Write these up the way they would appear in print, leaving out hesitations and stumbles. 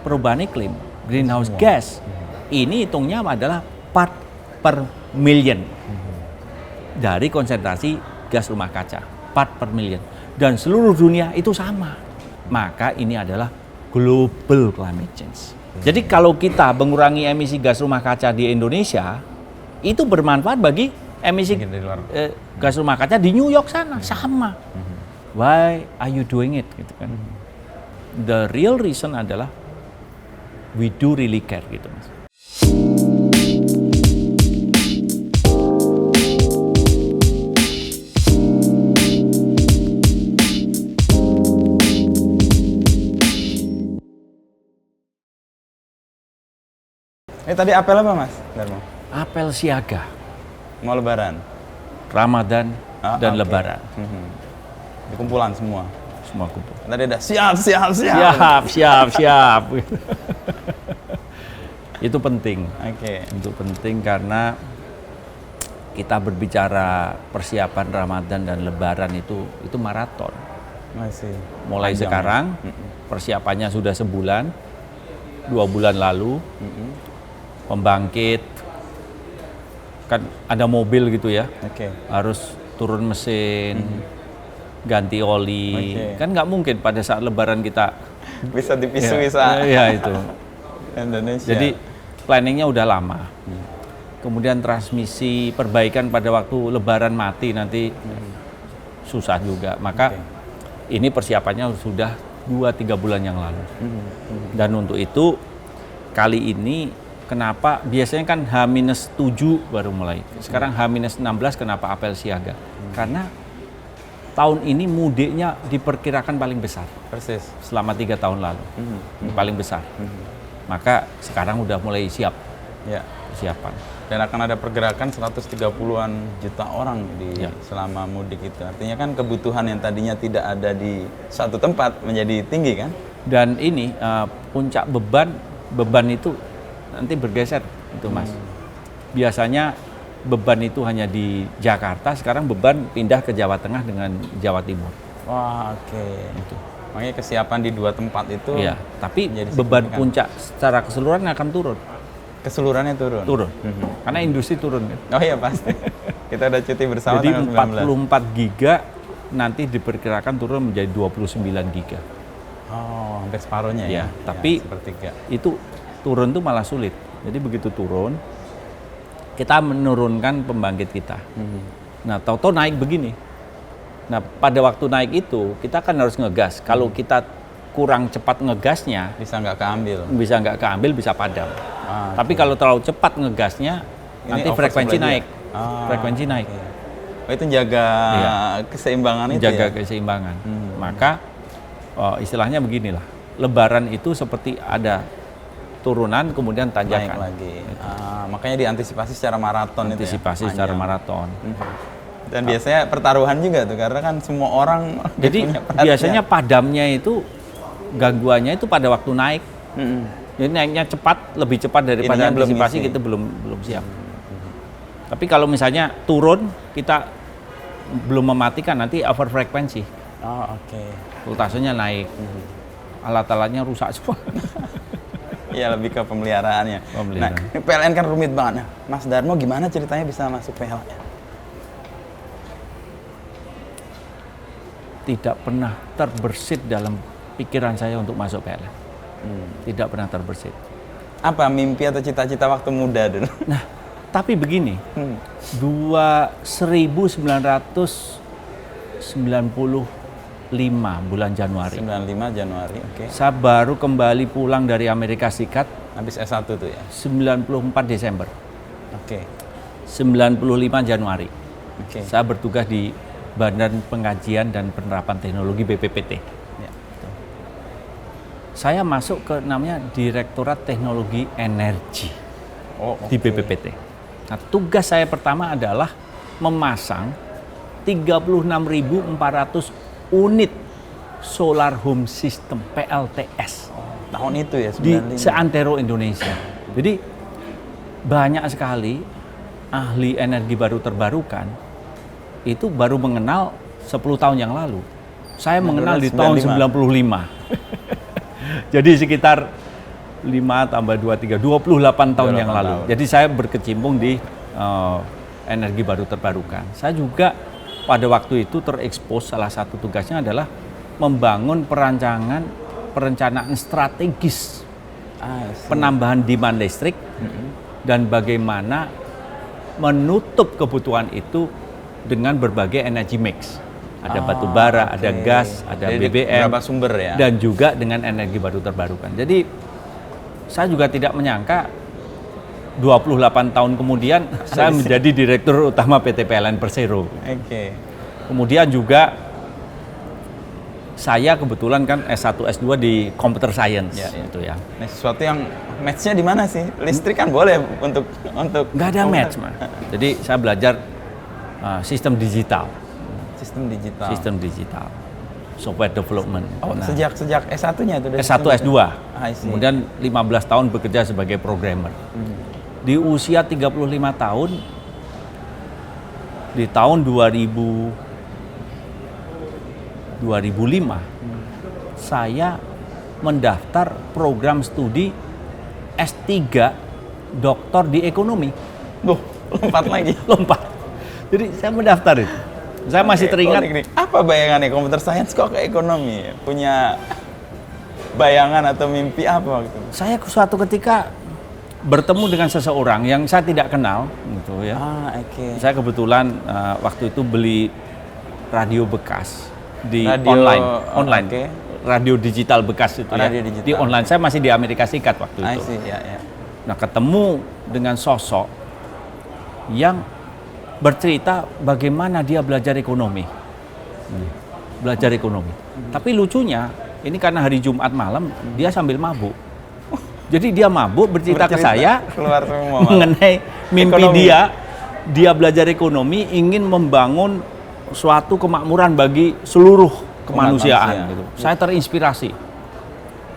perubahan iklim, greenhouse gas, ini hitungnya adalah part per million dari konsentrasi gas rumah kaca, part per million. Dan seluruh dunia itu sama. Maka ini adalah global climate change. Jadi kalau kita mengurangi emisi gas rumah kaca di Indonesia, itu bermanfaat bagi emisi gas rumah kaca di New York sana, sama. Why are you doing it? Gitu kan. The real reason adalah we do really care gitu, Mas. Ini tadi apel apa, Mas Darmo? Apel siaga. Mau lebaran? Ramadan dan oke. Lebaran. Di kumpulan semua? Semua kumpul. Tadi ada siap. Siap. Itu penting. Oke. Itu penting karena kita berbicara persiapan Ramadan dan Lebaran itu maraton. Masih. Mulai panjang. sekarang persiapannya sudah sebulan, 2 bulan lalu. Pembangkit kan ada mobil gitu ya. Oke. Harus turun mesin, ganti oli. Oke. Kan nggak mungkin pada saat Lebaran kita Bisa dipisu-bisa. Iya itu. Indonesia. Jadi planningnya udah lama. Kemudian transmisi perbaikan pada waktu Lebaran mati nanti susah juga. Maka ini persiapannya sudah 2-3 bulan yang lalu. Dan untuk itu kali ini kenapa biasanya kan H-7 baru mulai. Sekarang H-16 kenapa apel siaga? Karena tahun ini mudiknya diperkirakan paling besar. Persis. Selama 3 tahun lalu. Paling besar. Maka sekarang udah mulai siap Ya. persiapan. Dan akan ada pergerakan 130-an juta orang di Ya. selama mudik itu. Artinya kan kebutuhan yang tadinya tidak ada di satu tempat menjadi tinggi kan? Dan ini puncak beban itu nanti bergeser itu, Mas. Biasanya beban itu hanya di Jakarta, sekarang beban pindah ke Jawa Tengah dengan Jawa Timur. Wah, oke. Itu. Makanya kesiapan di 2 tempat itu Iya, tapi menjadi beban signifikan. puncak secara keseluruhan akan turun. Keseluruhannya turun. Karena industri turun kan. Oh iya pasti. Kita ada cuti bersama Jadi tanggal 19. 44 giga nanti diperkirakan turun menjadi 29 giga. Oh, hampir separuhnya Ya, ya. tapi Ya, sepertiga. itu turun tuh malah sulit. Jadi begitu turun, kita menurunkan pembangkit kita. Nah, tahu-tahu naik begini. Nah, pada waktu naik itu kita kan harus ngegas. Kalau kita kurang cepat ngegasnya, Bisa nggak keambil. bisa padam. Tapi kalau terlalu cepat ngegasnya, Ini nanti over frekuensi supply naik. dia. Frekuensi naik. Oh, itu jaga Iya. keseimbangan itu Jaga ya? keseimbangan. Maka istilahnya beginilah. Lebaran itu seperti ada turunan kemudian Naik tanjakan. lagi. Makanya diantisipasi secara maraton Antisipasi itu ya? secara Panjang. maraton. Dan biasanya pertaruhan juga tuh, karena kan semua orang Jadi punya perhatian. biasanya padamnya itu, gangguannya itu pada waktu naik. Jadi naiknya cepat, lebih cepat daripada Ininya belum antisipasi, ngisi. kita belum siap. Tapi kalau misalnya turun, kita belum mematikan, nanti over frekuensi. Oh, oke. Voltasenya naik. Alat-alatnya rusak semua. Iya, lebih ke pemeliharaannya. Pemeliharaan. Nah, PLN kan rumit banget. Nah, Mas Darmo gimana ceritanya bisa masuk PLN? Tidak pernah terbersit dalam pikiran saya untuk masuk PLN. Tidak pernah terbersit. Apa mimpi atau cita-cita waktu muda dulu? Nah, tapi begini, 1995 bulan Januari, 95 Januari, oke. saya baru kembali pulang dari Amerika Serikat Habis S1 tuh ya? 94 Desember, Oke. 95 Januari. Oke. Saya bertugas di Badan Pengkajian dan Penerapan Teknologi BPPT. Ya. Saya masuk ke namanya Direktorat Teknologi Energi Oh, di oke. BPPT. Nah, tugas saya pertama adalah memasang 36.400 unit Solar Home System PLTS Tahun itu ya, di 95. seantero Indonesia. Jadi banyak sekali ahli energi baru terbarukan itu baru mengenal 10 tahun yang lalu. Saya mengenal di tahun 95. Jadi sekitar 5 tambah 2, 3, 28 tahun yang 28 lalu. tahun. Jadi saya berkecimpung di energi baru terbarukan. Saya juga pada waktu itu terekspos, salah satu tugasnya adalah membangun perencanaan strategis penambahan demand listrik dan bagaimana menutup kebutuhan itu dengan berbagai energy mix. Ada batu bara, ada gas, ada Jadi BBM, beberapa sumber ya. dan juga dengan energi baru terbarukan. Jadi saya juga tidak menyangka 28 tahun kemudian saya menjadi Direktur Utama PT PLN Persero. Oke. Kemudian juga saya kebetulan kan S1 S2 di Computer Science gitu ya. Nah, sesuatu yang match-nya di mana sih? Listrik kan boleh untuk Nggak ada match, Mas. Jadi saya belajar sistem digital, sistem digital, software development. Oh, Nah, sejak S1-nya itu S1 S2. I see. Kemudian 15 tahun bekerja sebagai programmer. Di usia 35 tahun, di tahun 2005, saya mendaftar program studi S3 doktor di ekonomi. Lompat lagi. Lompat. Jadi saya mendaftar itu. Saya masih teringat. Apa bayangannya computer science kok ke ekonomi? Punya bayangan atau mimpi apa waktu itu? Saya suatu ketika bertemu dengan seseorang yang saya tidak kenal, gitu ya. Oke. Saya kebetulan waktu itu beli radio bekas di Radio, online, oke. radio digital bekas itu ya. Radio digital. Di online. Saya masih di Amerika Serikat waktu I itu. see, ya. Nah, ketemu dengan sosok yang bercerita bagaimana dia belajar ekonomi. Belajar ekonomi. Tapi lucunya, ini karena hari Jumat malam, dia sambil mabuk. Jadi dia mabuk bercerita ke saya keluar semua mengenai mimpi Ekonomi. dia belajar ekonomi, ingin membangun suatu kemakmuran bagi seluruh kemanusiaan. manusia. Gitu. Saya terinspirasi.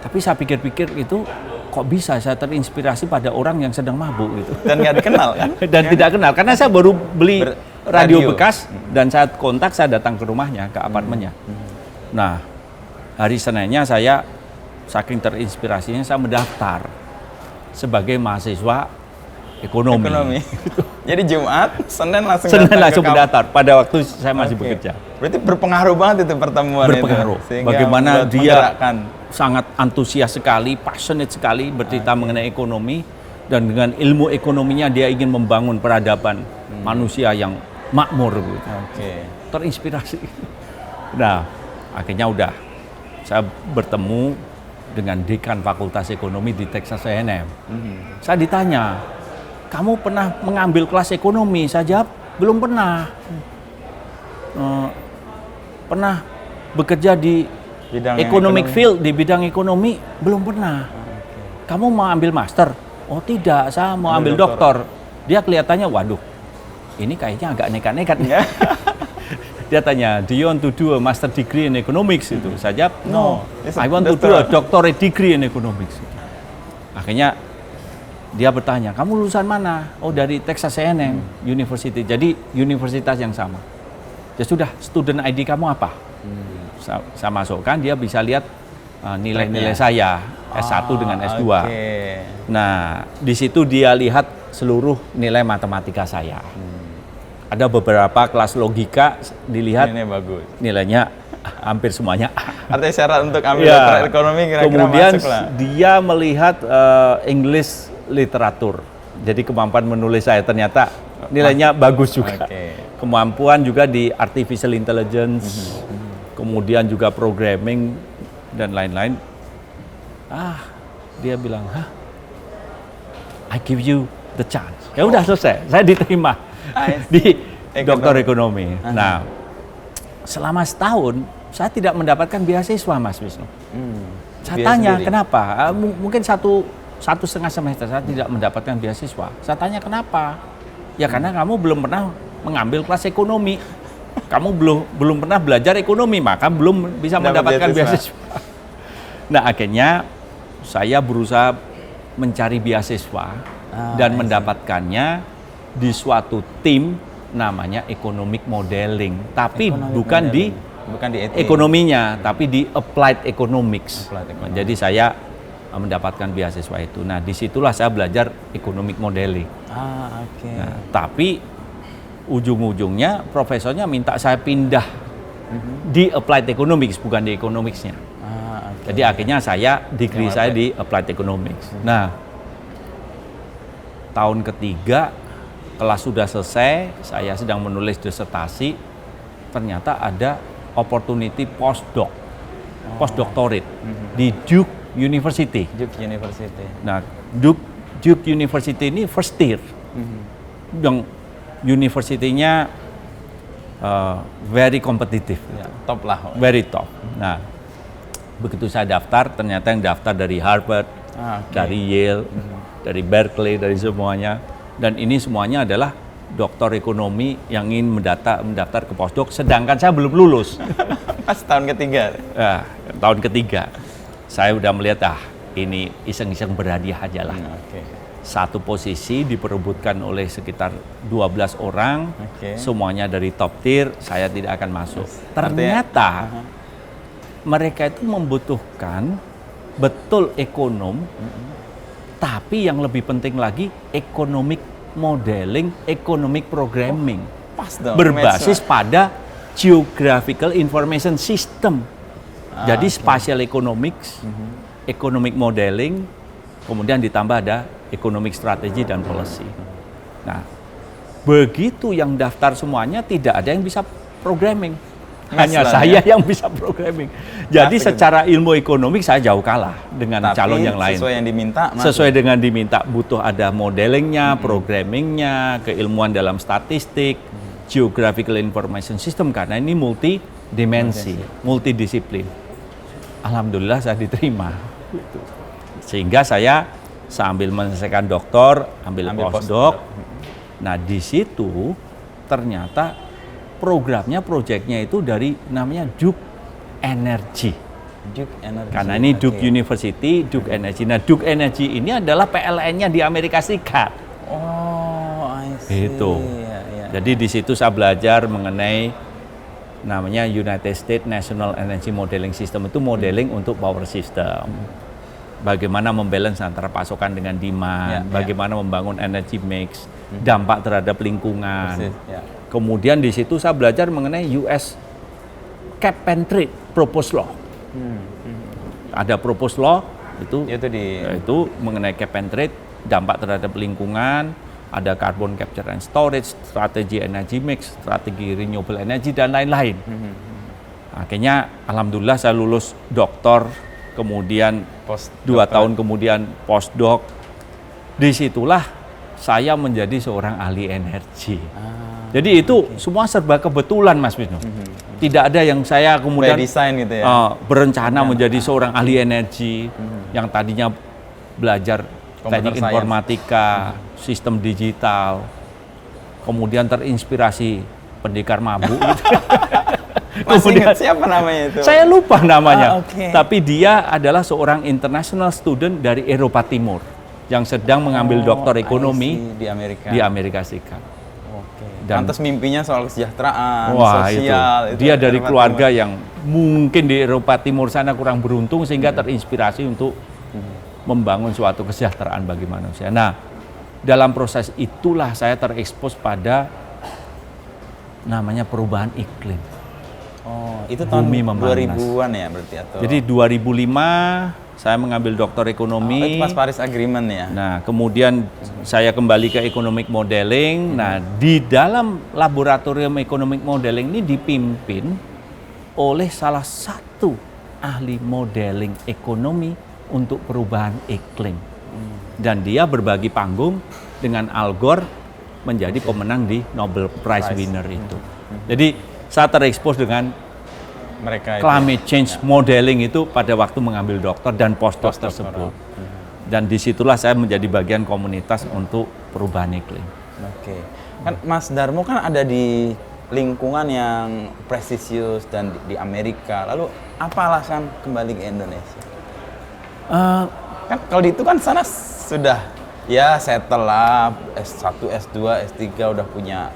Tapi saya pikir-pikir itu kok bisa saya terinspirasi pada orang yang sedang mabuk gitu. Dan nggak dikenal kan? Dan tidak kenal karena saya baru beli radio radio. bekas dan saat kontak saya datang ke rumahnya, ke apartemennya. Nah, hari Seninnya saya saking terinspirasinya saya mendaftar sebagai mahasiswa ekonomi. Jadi Jumat, Senin langsung Senin datang langsung ke mendaftar pada waktu saya masih Oke. bekerja. Berarti berpengaruh banget itu pertemuan Berpengaruh. itu. Sehingga Bagaimana membuat dia menggerakkan. sangat antusias sekali, passionate sekali bercerita mengenai ekonomi, dan dengan ilmu ekonominya dia ingin membangun peradaban manusia yang makmur gitu. Oke. Terinspirasi. Nah, akhirnya udah saya bertemu dengan dekan Fakultas Ekonomi di Texas A&M. Saya ditanya, kamu pernah mengambil kelas ekonomi? Saya jawab, belum pernah. Pernah bekerja di Bidang yang economic ekonomi. field, di bidang ekonomi? Belum pernah. Kamu mau ambil master? Oh tidak, saya mau ambil Ambil doktor. Dia kelihatannya, waduh, ini kayaknya agak nekat-nekat. Dia tanya, do you want to do a master degree in economics? Itu saya jawab, no, I want to do a doctorate degree in economics. Akhirnya dia bertanya, kamu lulusan mana? Oh, dari Texas A&M University. Jadi universitas yang sama. Ya sudah, student ID kamu apa? Saya masukkan, dia bisa lihat nilai-nilai saya S1 dengan S2. Oke. Nah, di situ dia lihat seluruh nilai matematika saya. Ada beberapa kelas logika dilihat Ini bagus. nilainya hampir semuanya A. Artinya syarat untuk ambil Ya. dokter ekonomi kira-kira Kemudian masuk lah. dia melihat English literatur. Jadi kemampuan menulis saya ternyata nilainya bagus juga. Oke. Kemampuan juga di artificial intelligence, kemudian juga programming dan lain-lain. Dia bilang, I give you the chance. Ya udah selesai, saya diterima di doktor ekonomi. Nah, selama setahun saya tidak mendapatkan beasiswa, Mas Wisnu. Saya Biaya tanya sendiri. kenapa? Mungkin satu setengah semester saya tidak mendapatkan beasiswa. Saya tanya kenapa? Ya karena kamu belum pernah mengambil kelas ekonomi. Kamu belum pernah belajar ekonomi, maka belum bisa Dapat mendapatkan beasiswa. beasiswa. Nah, akhirnya saya berusaha mencari beasiswa dan mendapatkannya di suatu tim namanya economic modeling, tapi bukan di etik. ekonominya, tapi di applied economics. Applied economics. Jadi saya mendapatkan beasiswa itu. Nah, disitulah saya belajar economic modeling. Oke. Nah, tapi ujung-ujungnya profesornya minta saya pindah di applied economics, bukan di economicsnya. Oke. Jadi akhirnya saya degree saya di applied economics. Nah, tahun ketiga kelas sudah selesai, saya sedang menulis disertasi, ternyata ada opportunity postdoctorate di Duke University. Duke University. Nah, Duke University ini first tier, yang universitinya very kompetitif, Ya, top lah. very top. Nah, begitu saya daftar, ternyata yang daftar dari Harvard, Oke. dari Yale, dari Berkeley, dari semuanya. Dan ini semuanya adalah doktor ekonomi yang ingin mendaftar ke postdoc, sedangkan saya belum lulus. Pas tahun ketiga. Nah, tahun ketiga, saya udah melihat, ini iseng-iseng berhadiah aja lah. Oke. Satu posisi diperebutkan oleh sekitar 12 orang, Oke. semuanya dari top tier, saya tidak akan masuk. Artinya- Ternyata mereka itu membutuhkan betul ekonom, tapi yang lebih penting lagi economic modeling, economic programming, Pas dong. berbasis pada geographical information system. Jadi spatial economics, economic modeling, kemudian ditambah ada economic strategy dan policy. Nah, begitu yang daftar semuanya tidak ada yang bisa programming. Hanya Mas lah, saya ya. yang bisa programming. Jadi Asik secara ilmu ekonomi saya jauh kalah dengan Tapi calon yang lain. sesuai yang diminta, masuk. Sesuai dengan diminta, butuh ada modelingnya, programmingnya, keilmuan dalam statistik, geographical information system, karena ini multidimensi, multidisiplin. Alhamdulillah saya diterima. Sehingga saya sambil menyelesaikan doktor, ambil postdoc. Nah, di situ ternyata programnya, proyeknya itu dari namanya Duke Energy. Duke Energy. Karena ini Duke Oke. University, Duke Energy. Nah, Duke Energy ini adalah PLN-nya di Amerika Serikat. Oh, I see. Itu. Ya. Jadi di situ saya belajar mengenai namanya United States National Energy Modeling System, itu modeling untuk power system. Bagaimana membalance antara pasokan dengan demand, bagaimana membangun energy mix, dampak terhadap lingkungan. Persis, ya. Kemudian di situ saya belajar mengenai US Cap and Trade Proposed Law. Ada Proposed Law itu Itu mengenai Cap and Trade, dampak terhadap lingkungan, ada carbon capture and storage, strategi energy mix, strategi renewable energy dan lain-lain. Akhirnya alhamdulillah saya lulus doktor, kemudian 2 tahun kemudian postdoc. Disitulah saya menjadi seorang ahli energi. Jadi itu semua serba kebetulan, Mas Wisnu. Tidak ada yang saya kemudian by design gitu ya. berencana menjadi seorang ahli energi yang tadinya belajar teknik Computer informatika, sistem digital, kemudian terinspirasi pendekar mabuk. Gitu. Masih ingat siapa namanya itu? Saya lupa namanya, oke. tapi dia adalah seorang international student dari Eropa Timur yang sedang mengambil doktor ekonomi I see, di Amerika. di Amerika Serikat. Oke. Dan- Lantas mimpinya soal kesejahteraan, Wah, sosial. itu. Dia dari Eropa keluarga Timur. yang mungkin di Eropa Timur sana kurang beruntung sehingga terinspirasi untuk membangun suatu kesejahteraan bagi manusia. Nah, dalam proses itulah saya terekspos pada namanya perubahan iklim. Oh, itu tahun Bumi memanas. 2000-an ya berarti atau? Jadi 2005 saya mengambil doktor ekonomi. itu pas Paris Agreement ya. Nah, kemudian saya kembali ke economic modeling. Nah, di dalam laboratorium economic modeling ini dipimpin oleh salah satu ahli modeling ekonomi untuk perubahan iklim. Dan dia berbagi panggung dengan Al Gore menjadi pemenang di Nobel Prize winner itu. Jadi saya terekspos dengan Mereka itu. climate change modeling itu pada waktu mengambil doktor dan postdoc tersebut. Dan disitulah saya menjadi bagian komunitas untuk perubahan iklim. Oke. Kan Mas Darmo kan ada di lingkungan yang prestisius dan di Amerika. Lalu apa alasan kembali ke Indonesia? Kan kalau di itu kan sana sudah ya settle lah, S1, S2, S3 udah punya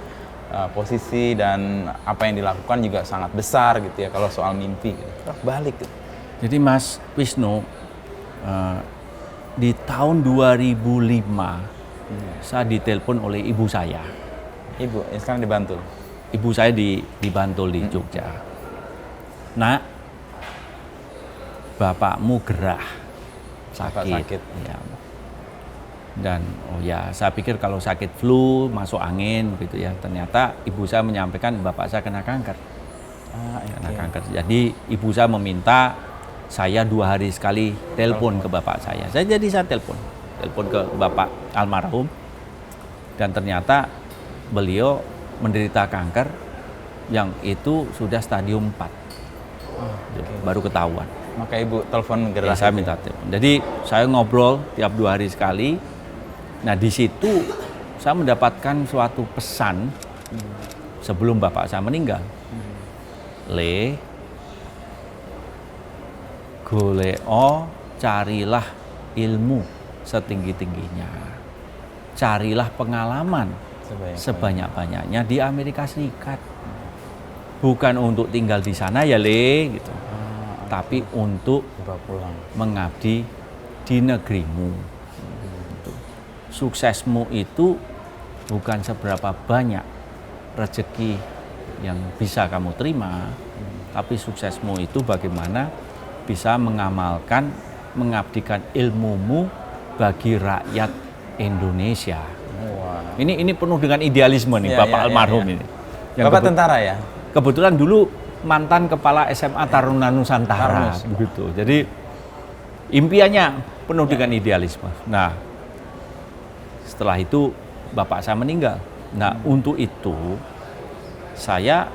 posisi dan apa yang dilakukan juga sangat besar gitu ya kalau soal mimpi gitu. Balik gitu. Jadi Mas Wisnu, di tahun 2005 saya ditelepon oleh ibu saya. Ibu, yang sekarang di Bantul. Ibu saya di Bantul di Jogja. Nak, bapakmu gerah, Bapak sakit. Ya. Dan oh ya, saya pikir kalau sakit flu, masuk angin gitu ya. Ternyata ibu saya menyampaikan bapak saya kena kanker. Kena kanker. Jadi ibu saya meminta saya 2 hari sekali telepon ke bapak saya. Saya telepon ke bapak almarhum. Dan ternyata beliau menderita kanker yang itu sudah stadium 4. Baru ketahuan. Maka ibu telepon gerah. Saya minta telepon. Jadi saya ngobrol tiap 2 hari sekali. Nah di situ saya mendapatkan suatu pesan sebelum bapak saya meninggal. Le, goleo, carilah ilmu setinggi-tingginya. Carilah pengalaman sebanyak-banyaknya di Amerika Serikat. Bukan untuk tinggal di sana ya Le, gitu. Tapi untuk mengabdi di negerimu. Suksesmu itu bukan seberapa banyak rezeki yang bisa kamu terima, tapi suksesmu itu bagaimana bisa mengamalkan, mengabdikan ilmumu bagi rakyat Indonesia. Wow. Ini penuh dengan idealisme nih, Bapak almarhum ini. Yang Bapak tentara ya? Kebetulan dulu mantan kepala SMA Taruna Nusantara, begitu. Jadi impiannya penuh dengan idealisme. Nah, setelah itu bapak saya meninggal. Nah, untuk itu saya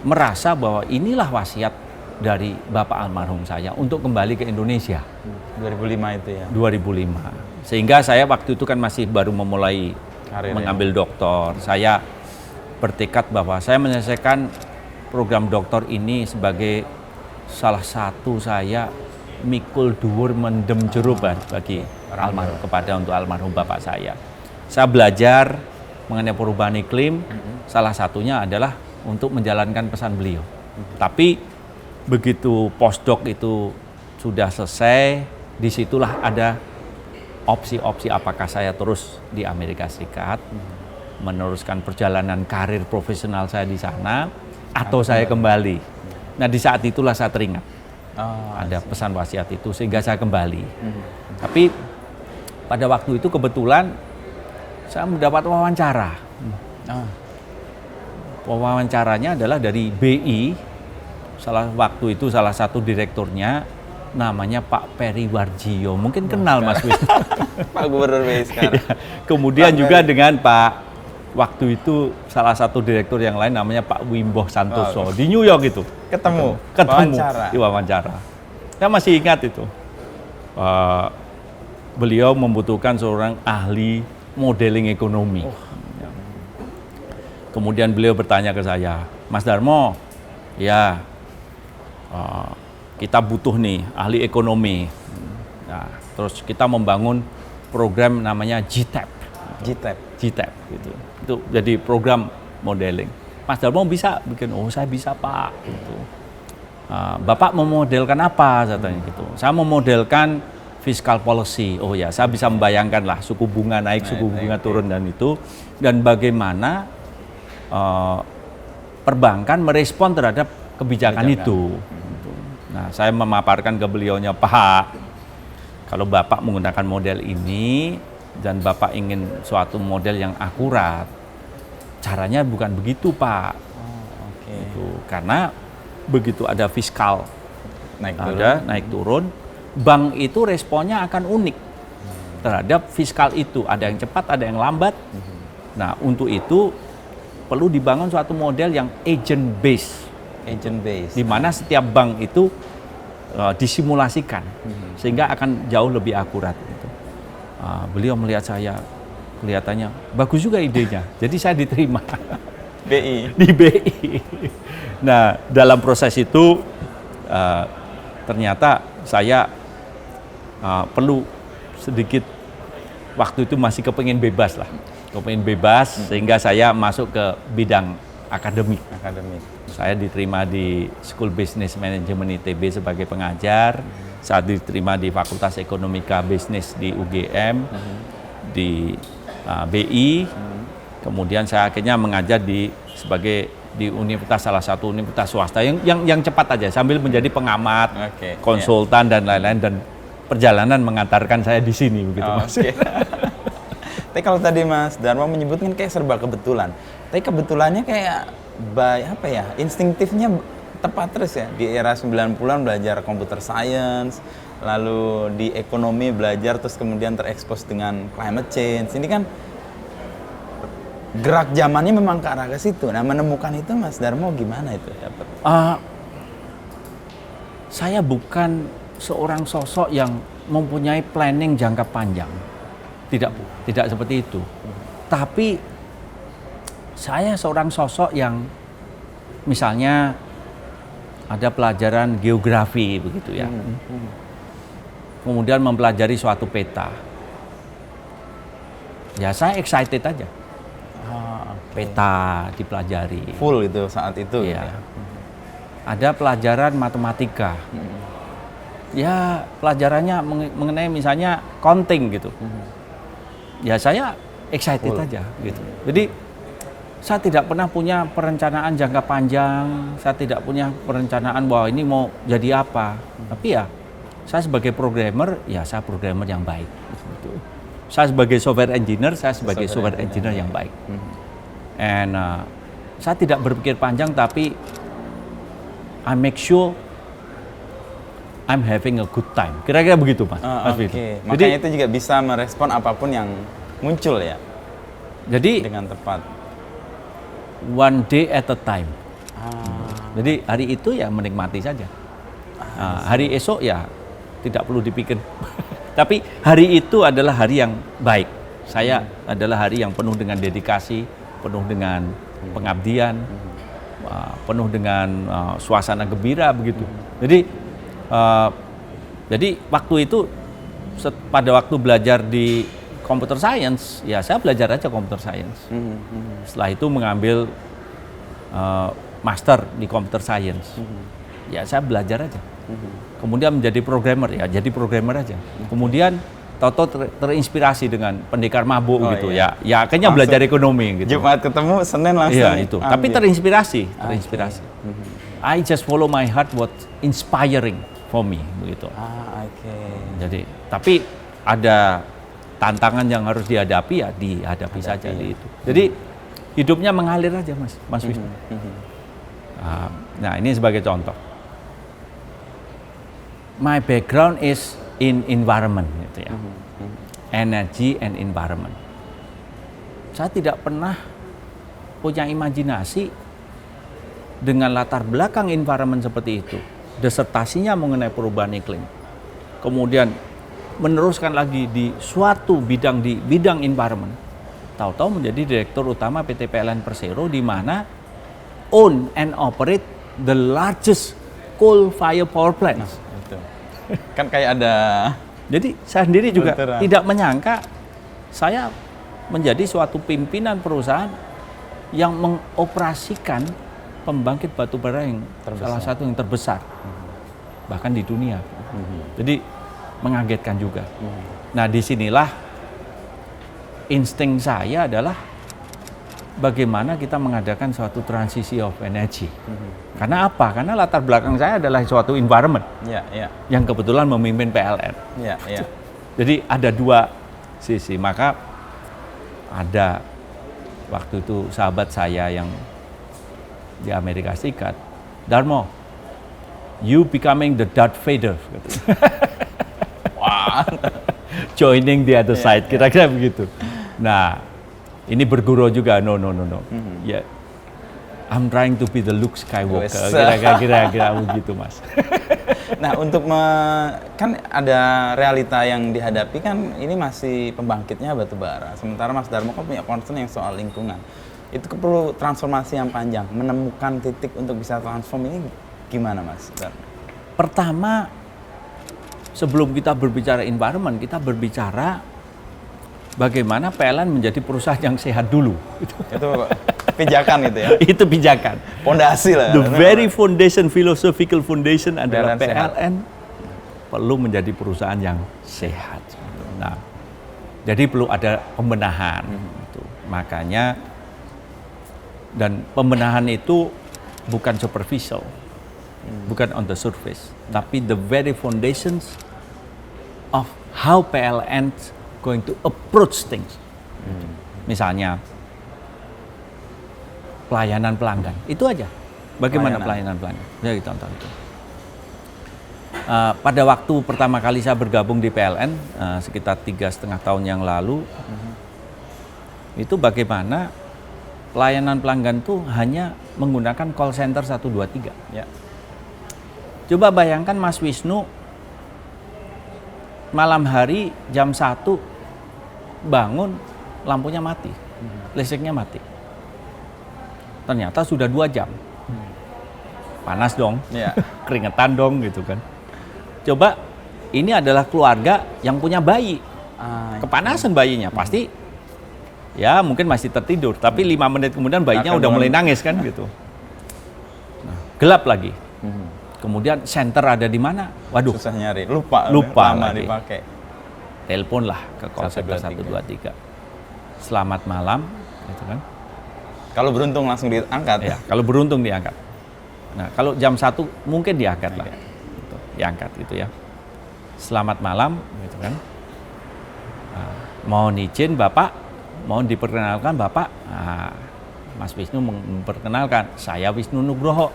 merasa bahwa inilah wasiat dari bapak almarhum saya untuk kembali ke Indonesia. 2005 itu ya? 2005. Sehingga saya waktu itu kan masih baru memulai mengambil doktor. Saya bertekad bahwa saya menyelesaikan program doktor ini sebagai salah satu saya mikul dhuwur mendem jero bagi almarhum untuk almarhum bapak saya. Saya belajar mengenai perubahan iklim, salah satunya adalah untuk menjalankan pesan beliau. Tapi begitu postdoc itu sudah selesai, disitulah ada opsi-opsi apakah saya terus di Amerika Serikat, meneruskan perjalanan karir profesional saya di sana, atau saya kembali. Nah di saat itulah saya teringat ada pesan wasiat itu sehingga saya kembali. Tapi pada waktu itu kebetulan saya mendapat wawancara. Wawancaranya adalah dari BI. Waktu itu salah satu direkturnya namanya Pak Peri Warjio. Mungkin kenal Mas Wis. Pak Gubernur BI sekarang. Kemudian juga dengan waktu itu salah satu direktur yang lain namanya Pak Wimbo Santoso di New York itu. Ketemu. Di wawancara. Saya masih ingat itu. Beliau membutuhkan seorang ahli modeling ekonomi. Kemudian beliau bertanya ke saya, Mas Darmo, ya kita butuh nih ahli ekonomi. Nah, terus kita membangun program namanya GTAP gitu. Itu jadi program modeling. Mas Darmo bisa bikin? Oh saya bisa Pak. Gitu. Bapak memodelkan apa? Saya tanya gitu. Saya memodelkan fiscal policy. Oh ya, saya bisa membayangkan lah suku bunga naik, suku bunga turun dan itu. Dan bagaimana perbankan merespon terhadap kebijakan itu. Nah, saya memaparkan ke beliaunya, Pak, kalau Bapak menggunakan model ini dan Bapak ingin suatu model yang akurat, caranya bukan begitu, Pak. Gitu. Karena begitu ada fiskal naik turun, bank itu responnya akan unik terhadap fiskal itu. Ada yang cepat, ada yang lambat. Nah, untuk itu perlu dibangun suatu model yang agent based, di mana setiap bank itu disimulasikan sehingga akan jauh lebih akurat. Gitu. Beliau melihat saya, kelihatannya bagus juga idenya, jadi saya diterima di BI. Nah, dalam proses itu ternyata saya perlu sedikit waktu itu masih kepengin bebas lah. Sehingga saya masuk ke bidang akademik. Saya diterima di School Business Management ITB sebagai pengajar. saat diterima di Fakultas Ekonomika Bisnis di UGM, di BI, kemudian saya akhirnya mengajar di universitas, salah satu universitas swasta yang cepat aja sambil menjadi pengamat, konsultan dan lain-lain, dan perjalanan mengantarkan saya di sini begitu Mas. Tapi kalau tadi Mas Darmo menyebutkan kayak serba kebetulan, tapi kebetulannya kayak instinktifnya tepat terus ya. Di era 90-an belajar computer science, lalu di ekonomi belajar, terus kemudian terekspos dengan climate change. Ini kan gerak zamannya memang ke arah ke situ. Nah, menemukan itu Mas Darmo gimana itu dapat? Saya bukan seorang sosok yang mempunyai planning jangka panjang. Tidak seperti itu. Tapi saya seorang sosok yang misalnya ada pelajaran geografi begitu ya. Kemudian mempelajari suatu peta. Ya saya excited aja. Peta dipelajari. Full itu saat itu. Ya. Ada pelajaran matematika. Ya pelajarannya mengenai misalnya counting gitu. Ya saya excited aja gitu. Jadi saya tidak pernah punya perencanaan jangka panjang. Saya tidak punya perencanaan bahwa ini mau jadi apa. Tapi ya saya sebagai programmer, ya saya programmer yang baik. Saya sebagai software engineer, saya sebagai software engineer yang baik. And saya tidak berpikir panjang, tapi I make sure I'm having a good time. Kira-kira begitu, Mas. Makanya jadi, itu juga bisa merespon apapun yang muncul ya. Jadi dengan tepat. One day at a time. Jadi hari itu ya menikmati saja. Hari esok ya tidak perlu dipikir. Tapi hari itu adalah hari yang baik. Saya adalah hari yang penuh dengan dedikasi, penuh dengan pengabdian, penuh dengan suasana gembira begitu. Jadi waktu itu pada waktu belajar di computer science, ya saya belajar aja computer science. Setelah itu mengambil master di computer science. Ya saya belajar aja. Kemudian menjadi programmer, ya jadi programmer aja. Kemudian tahu-tahu terinspirasi dengan pendekar mabuk gitu ya. Ya akhirnya langsung belajar ekonomi gitu. Jumat ketemu, Senin langsung. Iya itu. Tapi terinspirasi. I just follow my heart, what inspiring for me begitu. Jadi tapi ada tantangan yang harus dihadapi, ya dihadapi saja di itu. Jadi hidupnya mengalir aja Mas Wisnu. Nah ini sebagai contoh. My background is in environment gitu ya. Energy and environment. Saya tidak pernah punya imajinasi dengan latar belakang environment seperti itu. Disertasinya mengenai perubahan iklim. Kemudian meneruskan lagi di suatu bidang, di bidang environment. Tahu-tahu menjadi direktur utama PT PLN Persero, di mana own and operate the largest coal fire power plant. Kan kayak ada. Jadi saya sendiri juga tidak menyangka saya menjadi suatu pimpinan perusahaan yang mengoperasikan pembangkit batu bara yang salah satu yang terbesar bahkan di dunia. Jadi mengagetkan juga. Nah disinilah insting saya adalah bagaimana kita mengadakan suatu transisi of energy. Karena apa? Karena latar belakang saya adalah suatu environment yang kebetulan memimpin PLN. Jadi ada dua sisi. Maka ada waktu itu sahabat saya yang di Amerika Serikat, Darmo, you becoming the Darth Vader. Joining the other side, kira-kira begitu. Nah, ini berguru juga, no. Ya, I'm trying to be the Luke Skywalker, kira-kira begitu, Mas. Nah, kan ada realita yang dihadapi kan, ini masih pembangkitnya batu bara. Sementara Mas Darmo kan punya concern yang soal lingkungan. Itu perlu transformasi yang panjang, menemukan titik untuk bisa transform ini gimana, Mas Darmo? Pertama, sebelum kita berbicara environment, kita berbicara bagaimana PLN menjadi perusahaan yang sehat dulu. Itu pijakan itu ya? Itu pijakan. Fondasi lah. The very foundation, philosophical foundation adalah PLN perlu menjadi perusahaan yang sehat. Nah, jadi perlu ada pembenahan. Gitu. Makanya, dan pembenahan itu bukan superficial, bukan on the surface, tapi the very foundations of how PLN going to approach things. Misalnya, pelayanan pelanggan, itu aja. Bagaimana pelayanan pelanggan? Ya, kita contoh itu. Pada waktu pertama kali saya bergabung di PLN, sekitar 3,5 tahun yang lalu, itu bagaimana pelayanan pelanggan itu hanya menggunakan call center 123. Ya. Coba bayangkan Mas Wisnu, malam hari jam 1 bangun, lampunya mati, listriknya mati. Ternyata sudah 2 jam. Panas dong, Ya. keringetan dong gitu kan. Coba ini adalah keluarga yang punya bayi, kepanasan bayinya, pasti ya mungkin masih tertidur, tapi 5 menit kemudian bayinya udah mulai nangis kan gitu. Nah, gelap lagi. Kemudian center ada di mana? Waduh, Susah nyari, lupa lama lagi. dipakai. Telepon lah ke call center 123. Selamat malam, gitu kan. Kalau beruntung langsung diangkat. Ya, kalau beruntung diangkat. Nah, kalau jam 1 mungkin diangkat lah. Gitu, diangkat gitu ya. Selamat malam, gitu kan. Mohon izin Bapak, mohon diperkenalkan Bapak. Mas Wisnu memperkenalkan, saya Wisnu Nugroho.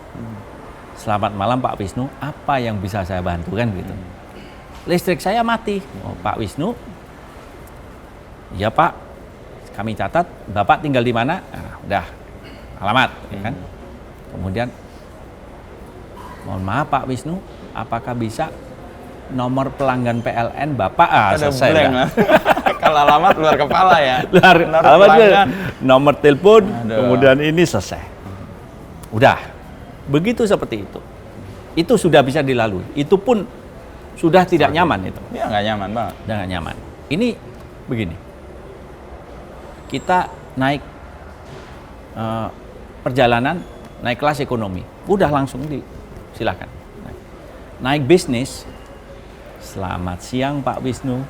Selamat malam Pak Wisnu, apa yang bisa saya bantu kan gitu. Listrik saya mati. Oh, Pak Wisnu, ya Pak, kami catat Bapak tinggal di mana? Udah, alamat, ya kan. Kemudian, mohon maaf Pak Wisnu, apakah bisa nomor pelanggan PLN Bapak? Selesai blank lah. Kalau alamat luar kepala ya. Alamat nomor telepon, kemudian ini selesai. Udah, begitu seperti itu. Itu sudah bisa dilalui. Itu pun sudah tidak nyaman itu. Ya nggak nyaman banget. Udah nggak nyaman. Ini begini, kita naik perjalanan, naik kelas ekonomi, udah langsung silakan. Naik bisnis, selamat siang Pak Wisnu.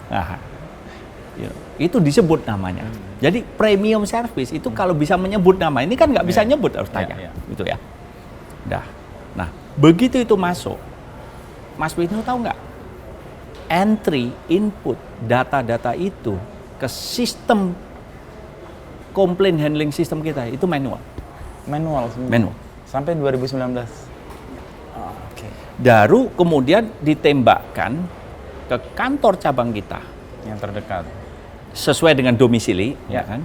Itu disebut namanya. Jadi premium service itu kalau bisa menyebut nama, ini kan nggak bisa nyebut, harus tanya, gitu ya. Dah. Nah, begitu itu masuk, Mas Wisnu tahu nggak? Entry, input, data-data itu ke sistem complaint handling system kita itu manual. Manual semua. Manual. Sampai 2019. Oke. Baru kemudian ditembakkan ke kantor cabang kita Yang terdekat. sesuai dengan domisili, ya kan?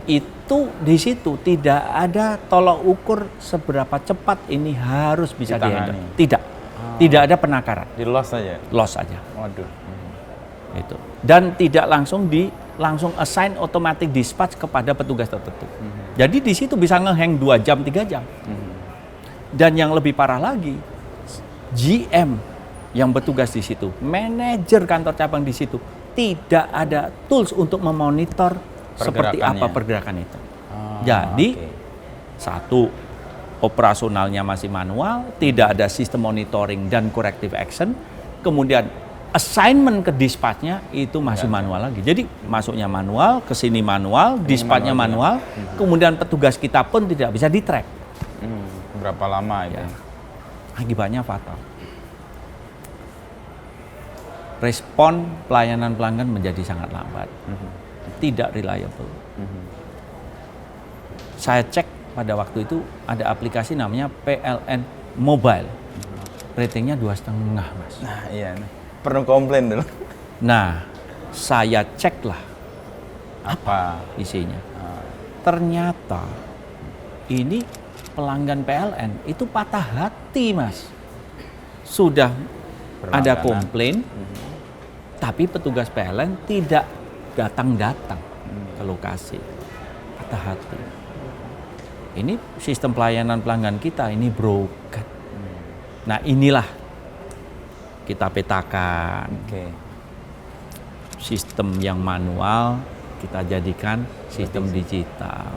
Itu di situ tidak ada tolok ukur seberapa cepat ini harus bisa dihandle. Tidak. Tidak ada penakaran. Di loss saja. Loss aja. Waduh. Itu. Dan tidak langsung langsung assign automatic dispatch kepada petugas tertentu. Jadi di situ bisa ngehang 2 jam, 3 jam. Dan yang lebih parah lagi, GM yang bertugas di situ, manajer kantor cabang di situ, tidak ada tools untuk memonitor seperti apa pergerakan itu. Jadi, satu, operasionalnya masih manual, tidak ada sistem monitoring dan corrective action, kemudian assignment ke dispatchnya itu masih manual lagi. Jadi masuknya manual, ke sini manual, dispatchnya manual, kemudian petugas kita pun tidak bisa di-track. Berapa lama itu? Ya. Akibatnya fatal. Respon pelayanan pelanggan menjadi sangat lambat, tidak reliable. Saya cek pada waktu itu ada aplikasi namanya PLN Mobile, ratingnya 2,5 Mas. Nah iya nih, perlu komplain dulu. Nah, saya ceklah Apa isinya. Ternyata ini pelanggan PLN itu patah hati Mas. Sudah ada komplain, tapi petugas PLN tidak datang-datang ke lokasi. Patah hati. Ini sistem pelayanan pelanggan kita ini broken. Nah inilah kita petakan. Sistem yang manual kita jadikan sistem digital.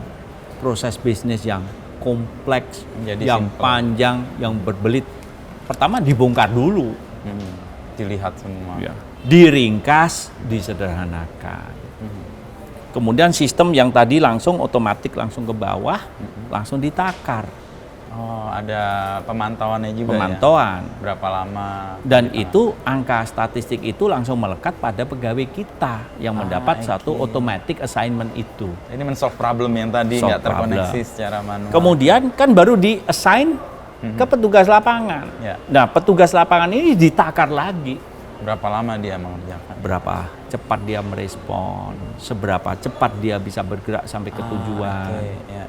Proses bisnis yang kompleks, menjadi yang simple. panjang, yang berbelit. Pertama dibongkar dulu. dilihat semua. Ya. Diringkas, disederhanakan. Kemudian sistem yang tadi langsung otomatis langsung ke bawah, langsung ditakar. Oh, ada pemantauannya juga Pemantauan. ya? Berapa lama? Dan itu angka statistik itu langsung melekat pada pegawai kita yang mendapat satu automatic assignment itu. Ini men-solve problem yang tadi Solve nggak terkoneksi problem. secara manual. Kemudian kan baru di-assign ke petugas lapangan. Ya. Nah, petugas lapangan ini ditakar lagi. Berapa lama dia mengerjakan? Berapa cepat dia merespon, seberapa cepat dia bisa bergerak sampai ke tujuan. Oke. Ya.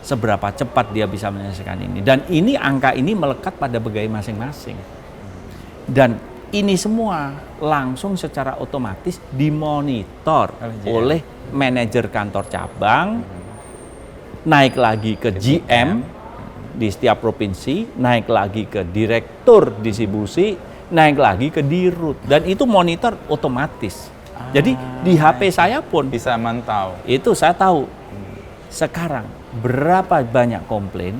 Seberapa cepat dia bisa menyelesaikan ini. Dan ini angka ini melekat pada pegawai masing-masing. Dan ini semua langsung secara otomatis dimonitor oleh manajer kantor cabang, naik lagi ke GM di setiap provinsi, naik lagi ke direktur distribusi, naik lagi ke dirut. Dan itu monitor otomatis. Jadi di HP saya pun Bisa mantau. itu saya tahu sekarang berapa banyak komplain,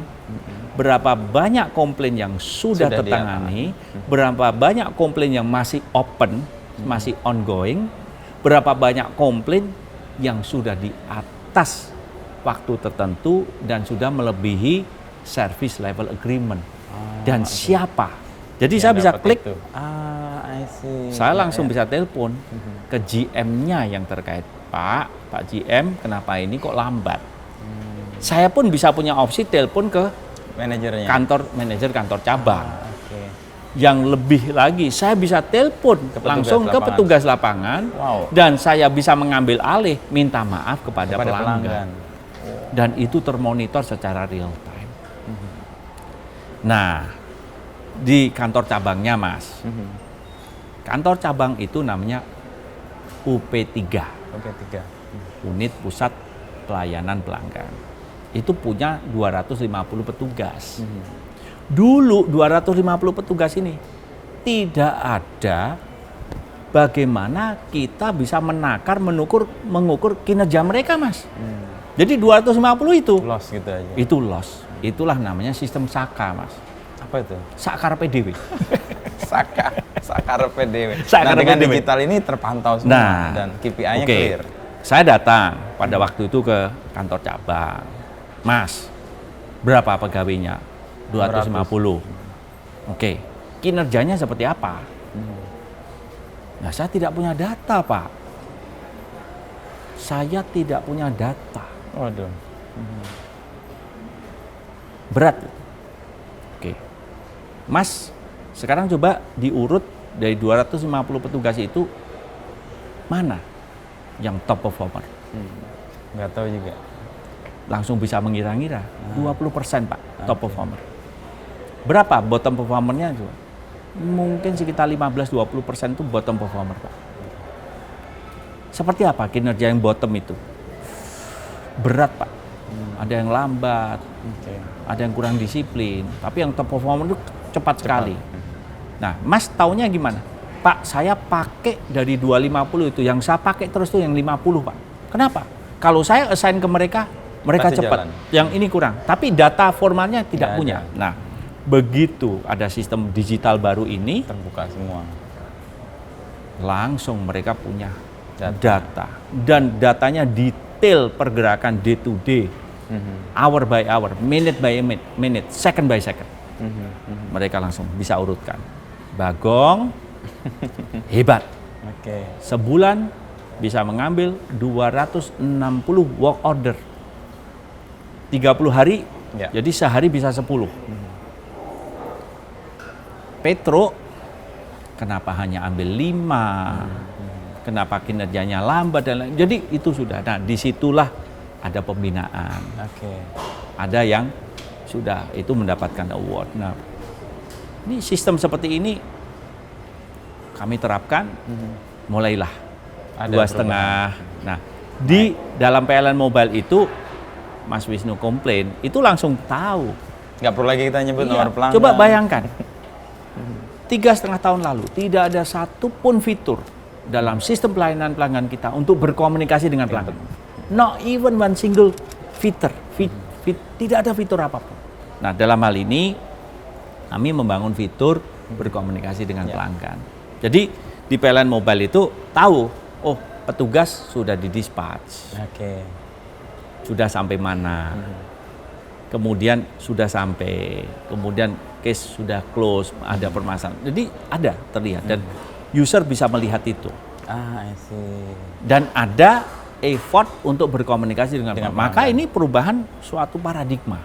berapa banyak komplain yang sudah tertangani, berapa banyak komplain yang masih open, masih ongoing, berapa banyak komplain yang sudah di atas waktu tertentu dan sudah melebihi service level agreement. Dan siapa? Jadi saya bisa klik, I see. saya langsung bisa telepon ke GM-nya yang terkait. Pak GM, kenapa ini kok lambat? Saya pun bisa punya opsi telepon ke Manajernya. manajer kantor cabang. Oke. Yang lebih lagi, saya bisa telepon langsung ke petugas lapangan, dan saya bisa mengambil alih, minta maaf kepada pelanggan. Dan itu termonitor secara real time. Nah, di kantor cabangnya, Mas, kantor cabang itu namanya UP3, Unit Pusat Pelayanan Pelanggan. Itu punya 250 petugas. Dulu 250 petugas ini tidak ada bagaimana kita bisa menakar, mengukur kinerja mereka, Mas. Jadi 250 itu Loss gitu aja. itu loss. Itulah namanya sistem SAKA, Mas. Apa itu? Sakar PDW. Sakar PDW. Sakar dengan PDW. digital ini terpantau semua dan KPI-nya clear. Saya datang pada waktu itu ke kantor cabang. Mas, berapa pegawainya? 250. Oke. Kinerjanya seperti apa? Nah, saya tidak punya data, Pak. Saya tidak punya data. Waduh. Berat. Oke. Mas, sekarang coba diurut dari 250 petugas itu, mana yang top performer? Nggak tahu juga. Langsung bisa mengira-ngira. 20% Pak, top performer. Berapa bottom performernya? Mungkin sekitar 15-20% itu bottom performer, Pak. Seperti apa kinerja yang bottom itu? Berat, Pak. Ada yang lambat, ada yang kurang disiplin, tapi yang top performer itu cepat sekali. Nah, Mas taunya gimana? Pak, saya pakai dari 250 itu, yang saya pakai terus tuh yang 50, Pak. Kenapa? Kalau saya assign ke mereka Pasti cepat. jalan. Yang ini kurang, tapi data formalnya tidak punya. Nah, begitu ada sistem digital baru ini, Terbuka semua. langsung mereka punya data. Dan datanya detail pergerakan day to day, hour by hour, minute by minute, second by second. Mereka langsung bisa urutkan. Bagong, hebat. Sebulan bisa mengambil 260 work order. 30 hari, jadi sehari bisa 10. Petro, kenapa hanya ambil 5? Kenapa kinerjanya lambat dan lain. Jadi itu sudah. Nah, disitulah ada pembinaan. Ada yang sudah itu mendapatkan award. Nah, ini sistem seperti ini kami terapkan. Mulailah 2,5. Nah, di dalam PLN Mobile itu Mas Wisnu komplain, itu langsung tahu. Nggak perlu lagi kita nyebut nomor pelanggan. Coba bayangkan, 3,5 tahun lalu tidak ada satupun fitur dalam sistem pelayanan pelanggan kita untuk berkomunikasi dengan pelanggan. Not even one single feature. Tidak ada fitur apapun. Nah, dalam hal ini kami membangun fitur berkomunikasi dengan pelanggan. Jadi di PLN Mobile itu tahu, oh petugas sudah didispatch, Oke. sudah sampai mana, kemudian sudah sampai, kemudian case sudah close, ada permasalahan. Jadi ada terlihat dan user bisa melihat itu. I see. Dan ada effort untuk berkomunikasi dengan pelanggan. Maka pelanggan. ini perubahan suatu paradigma.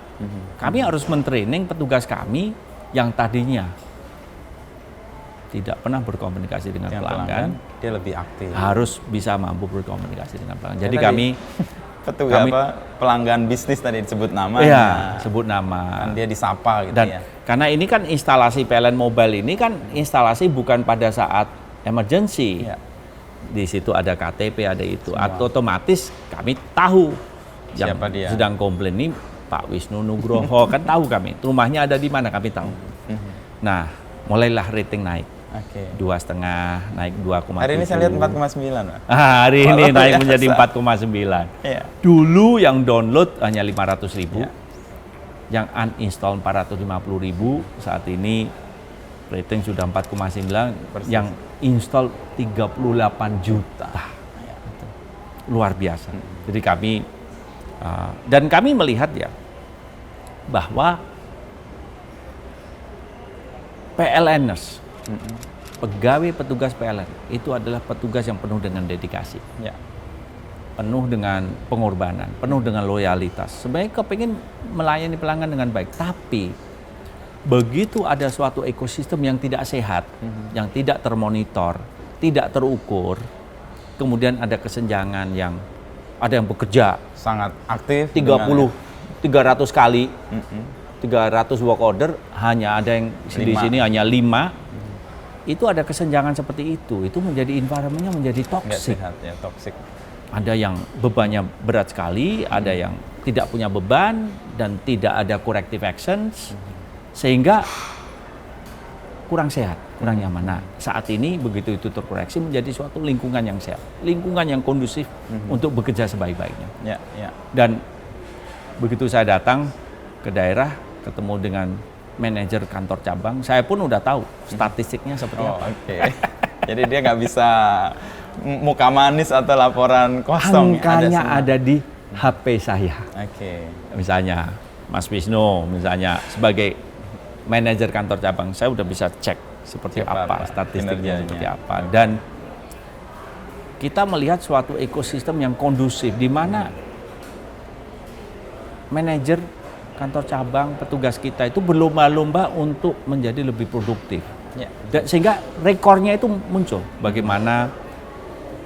Kami harus mentraining petugas kami yang tadinya tidak pernah berkomunikasi dengan pelanggan, dia lebih aktif. harus bisa mampu berkomunikasi dengan pelanggan. Jadi Tadi kami petugas pelanggan bisnis tadi disebut nama. sebut nama. Kan dia disapa gitu Dan ya. karena ini kan instalasi PLN Mobile ini kan instalasi bukan pada saat emergency. Ya. Di situ ada KTP, ada itu. Atau otomatis kami tahu yang Siapa dia? sedang komplain ini Pak Wisnu Nugroho, kan tahu kami. Rumahnya ada di mana kami tahu. Nah, mulailah rating naik. Oke. 2,5, naik 2,7. Hari ini saya lihat 4,9, Pak. Hari ini Luar naik biasa. menjadi 4,9. Iya. Dulu yang download hanya 500.000, Ya. yang uninstall 450.000, saat ini rating sudah 4,9, Persis. yang install 38 juta. Luar biasa. Jadi kami, dan kami melihat ya, bahwa PLNers, pegawai petugas PLN, itu adalah petugas yang penuh dengan dedikasi. Ya. Penuh dengan pengorbanan, penuh dengan loyalitas. Sebenarnya kepingin melayani pelanggan dengan baik, tapi begitu ada suatu ekosistem yang tidak sehat, yang tidak termonitor, tidak terukur, kemudian ada kesenjangan yang ada yang bekerja Sangat aktif. 300 kali, 300 work order, hanya ada yang di 5. sini hanya 5. Itu ada kesenjangan seperti itu menjadi environment-nya menjadi Nggak toxic. sehat ya, toxic. Ada yang bebannya berat sekali, ada yang tidak punya beban dan tidak ada corrective actions, sehingga kurang sehat, kurang nyaman. Nah, saat ini begitu itu terkoreksi menjadi suatu lingkungan yang sehat, lingkungan yang kondusif untuk bekerja sebaik-baiknya. Ya, ya. Dan begitu saya datang ke daerah, ketemu dengan manajer kantor cabang, saya pun udah tahu statistiknya seperti Oh, apa. oke. Jadi dia nggak bisa muka manis atau laporan kosong. Angkanya semua. ada di HP saya. Oke. Misalnya Mas Wisnu, misalnya sebagai manajer kantor cabang, saya udah bisa cek seperti Siapa, apa, Pak, statistiknya kinerjanya. seperti apa. Dan kita melihat suatu ekosistem yang kondusif, di mana manajer kantor cabang, petugas kita itu berlomba-lomba untuk menjadi lebih produktif. Ya. Sehingga rekornya itu muncul, bagaimana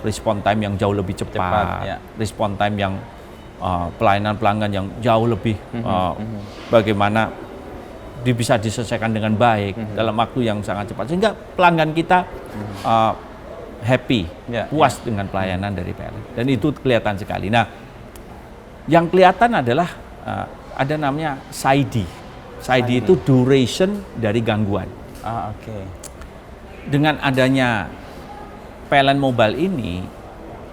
respon time yang jauh lebih cepat, Cepat, ya. respon time yang pelayanan pelanggan yang jauh lebih, bagaimana bisa diselesaikan dengan baik dalam waktu yang sangat cepat, sehingga pelanggan kita happy, Ya, puas dengan pelayanan dari PLN, dan itu kelihatan sekali. Nah, yang kelihatan adalah ada namanya SAIDI. SAIDI itu duration dari gangguan. Ah, oke. Dengan adanya PLN Mobile ini,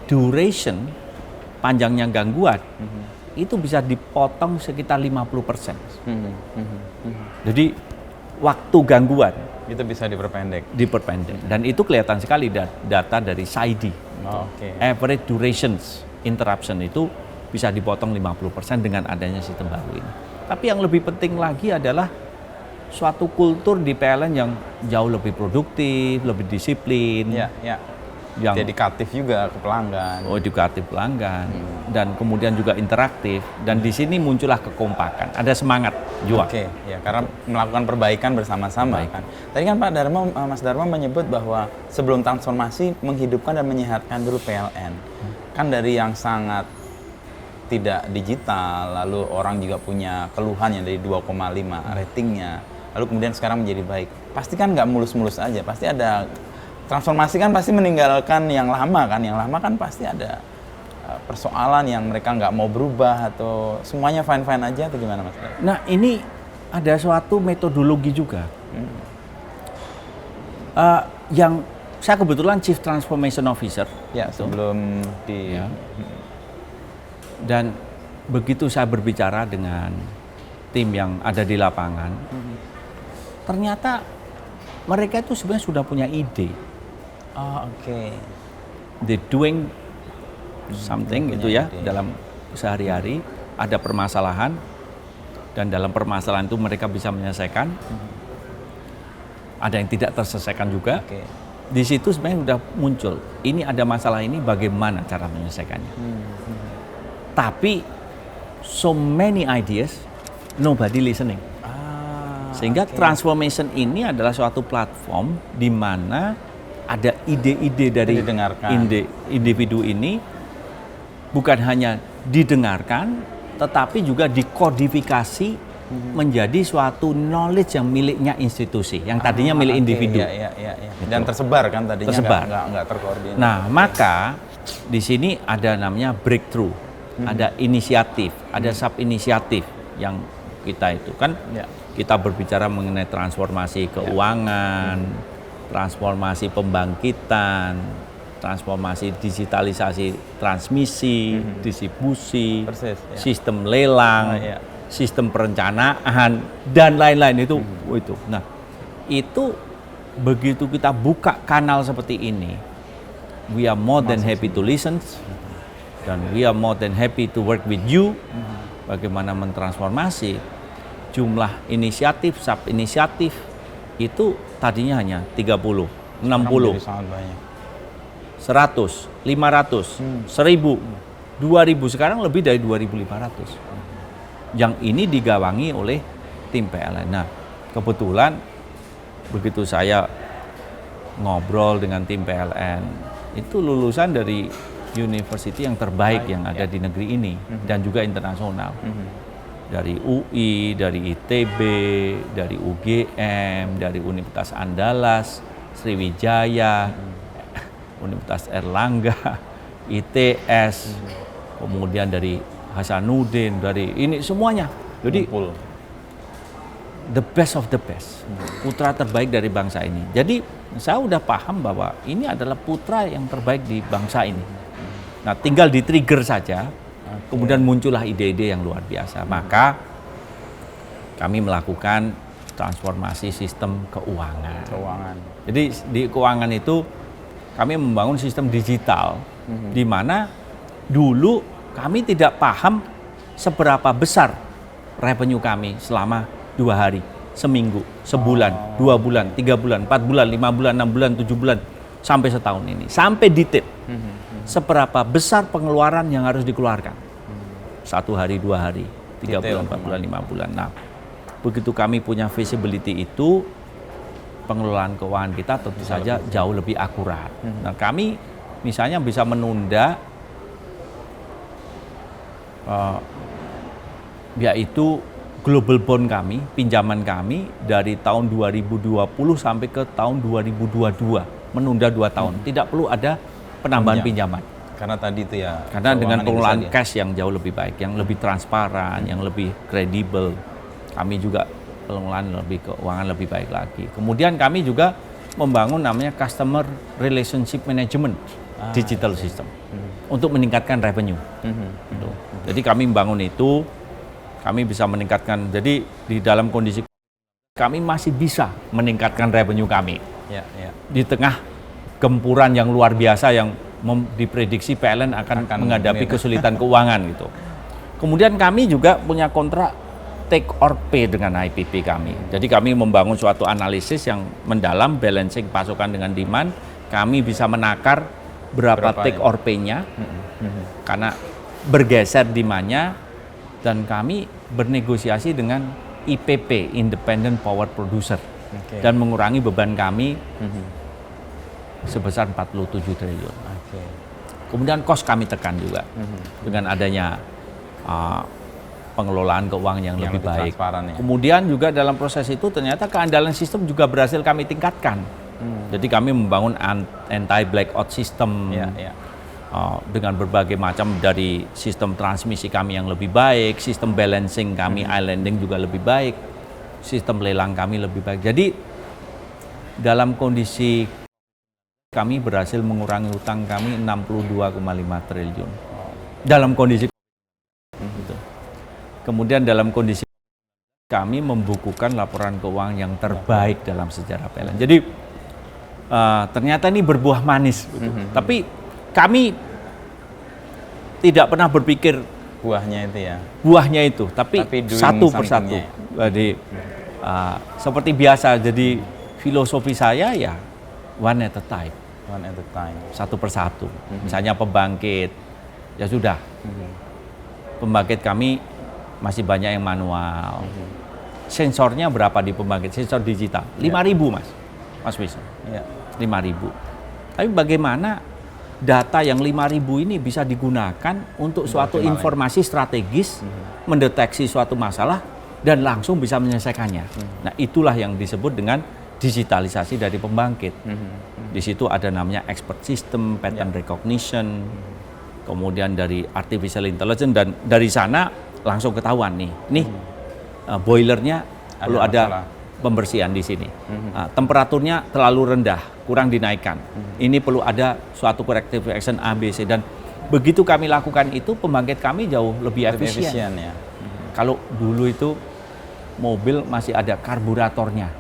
duration panjangnya gangguan itu bisa dipotong sekitar 50%. Jadi waktu gangguan Itu bisa diperpendek. diperpendek, dan itu kelihatan sekali data dari SAIDI. Oh, oke. Average durations interruption itu bisa dipotong 50% dengan adanya sistem baru ini. Tapi yang lebih penting lagi adalah suatu kultur di PLN yang jauh lebih produktif, lebih disiplin, Ya, ya. yang Dedikatif juga ke pelanggan. edukatif pelanggan, dan kemudian juga interaktif. Dan di sini muncullah kekompakan, ada semangat jual. Oke, ya karena melakukan perbaikan bersama-sama kan. Tadi kan Pak Darmo, Mas Darmo menyebut bahwa sebelum transformasi menghidupkan dan menyehatkan dulu PLN. Kan dari yang sangat tidak digital, lalu orang juga punya keluhan yang dari 2,5 ratingnya, lalu kemudian sekarang menjadi baik. Pasti kan nggak mulus-mulus aja, pasti ada transformasi, kan pasti meninggalkan yang lama kan, yang lama kan pasti ada persoalan yang mereka nggak mau berubah, atau semuanya fine-fine aja, atau gimana Mas? Nah, ini ada suatu metodologi juga. Yang saya kebetulan Chief Transformation Officer. Ya, sebelum di... Ya. Dan begitu saya berbicara dengan tim yang ada di lapangan, ternyata mereka itu sebenarnya sudah punya ide Oh, oke. They doing something punya gitu ya ide. dalam sehari-hari, ada permasalahan dan dalam permasalahan itu mereka bisa menyelesaikan. Ada yang tidak terselesaikan juga. Oke. Di situ sebenarnya sudah muncul, ini ada masalah ini bagaimana cara menyelesaikannya. Tapi so many ideas, nobody listening. Sehingga oke. transformation ini adalah suatu platform di mana ada ide-ide dari Didengarkan. individu ini bukan hanya didengarkan, tetapi juga dikodifikasi menjadi suatu knowledge yang miliknya institusi, yang tadinya milik Oke, individu. iya. Dan tersebar kan tadinya, Tersebar. nggak terkoordinir. Nah, maka di sini ada namanya breakthrough, ada inisiatif, ada sub inisiatif yang kita itu kan Ya. kita berbicara mengenai transformasi keuangan, transformasi pembangkitan, transformasi digitalisasi transmisi, distribusi, Persis, ya. sistem lelang, Iya. sistem perencanaan dan lain-lain itu. Nah, itu begitu kita buka kanal seperti ini, we are more than happy to listen dan we are more than happy to work with you. Bagaimana mentransformasi jumlah inisiatif, sub inisiatif itu tadinya hanya 30, 60, Jadi sangat banyak. 100, 500, 1000, 2000, sekarang lebih dari 2500. Yang ini digawangi oleh tim PLN. Nah, kebetulan begitu saya ngobrol dengan tim PLN, itu lulusan dari university yang terbaik yang ada di negeri ini dan juga internasional. Dari UI, dari ITB, dari UGM, dari Universitas Andalas, Sriwijaya, Universitas Erlangga, ITS, kemudian dari Hasanuddin, dari ini semuanya. Jadi Kumpul. the best of the best, putra terbaik dari bangsa ini. Jadi saya udah paham bahwa ini adalah putra yang terbaik di bangsa ini. Nah, tinggal di-trigger saja, kemudian muncullah ide-ide yang luar biasa. Maka kami melakukan transformasi sistem keuangan. Jadi di keuangan itu kami membangun sistem digital, di mana dulu kami tidak paham seberapa besar revenue kami selama 2 hari, seminggu, sebulan, 2 bulan, 3 bulan, 4 bulan, 5 bulan, 6 bulan, 7 bulan, sampai setahun ini. Sampai detail, seberapa besar pengeluaran yang harus dikeluarkan. 1 hari, 2 hari, 3 bulan, 4 bulan, 5 bulan. Nah, begitu kami punya visibility itu, pengelolaan keuangan kita tentu saja jauh lebih akurat. Nah, kami misalnya bisa menunda yaitu global bond kami, pinjaman kami dari tahun 2020 sampai ke tahun 2022, menunda 2 tahun. Tidak perlu ada penambahan pinjaman. Karena tadi itu ya. Karena dengan keuangan pengelolaan itu saja. cash yang jauh lebih baik, yang lebih transparan, yang lebih kredibel. Kami juga pengelolaan keuangan lebih baik lagi. Kemudian kami juga membangun namanya customer relationship management digital system untuk meningkatkan revenue. Gitu. Jadi kami membangun itu, kami bisa meningkatkan. Jadi di dalam kondisi kami masih bisa meningkatkan revenue kami Ya. di tengah gempuran yang luar biasa yang diprediksi PLN akan menghadapi kesulitan keuangan gitu. Kemudian kami juga punya kontrak take or pay dengan IPP kami. Jadi kami membangun suatu analisis yang mendalam, balancing pasokan dengan demand. Kami bisa menakar berapa take or pay-nya karena bergeser demand-nya, dan kami bernegosiasi dengan IPP, Independent Power Producer, dan mengurangi beban kami sebesar 47 triliun. Kemudian cost kami tekan juga dengan adanya pengelolaan keuangan yang lebih baik. transparan ya. Kemudian juga dalam proses itu ternyata keandalan sistem juga berhasil kami tingkatkan. Jadi kami membangun anti-blackout system dengan berbagai macam, dari sistem transmisi kami yang lebih baik, sistem balancing kami islanding juga lebih baik, sistem lelang kami lebih baik. Jadi dalam kondisi kami berhasil mengurangi utang kami 62,5 triliun. Dalam kondisi gitu. Kemudian dalam kondisi kami membukukan laporan keuangan yang terbaik dalam sejarah PLN. Jadi ternyata ini berbuah manis. Gitu. Tapi kami tidak pernah berpikir buahnya itu, tapi satu persatu. Jadi seperti biasa, jadi filosofi saya ya one at a time. Satu persatu. Misalnya pembangkit, ya sudah. Pembangkit kami masih banyak yang manual. Sensornya berapa di pembangkit? Sensor digital 5.000 Mas Wisnu. 5.000. Tapi bagaimana data yang 5.000 ini bisa digunakan untuk suatu informasi strategis, mendeteksi suatu masalah dan langsung bisa menyelesaikannya. Nah, itulah yang disebut dengan digitalisasi dari pembangkit. Di situ ada namanya expert system, pattern recognition, kemudian dari artificial intelligence, dan dari sana langsung ketahuan nih boilernya perlu ada pembersihan di sini. Temperaturnya terlalu rendah, kurang dinaikkan. Ini perlu ada suatu corrective action A, B, C, dan begitu kami lakukan itu, pembangkit kami jauh lebih efisien. Ya. Kalau dulu itu mobil masih ada karburatornya,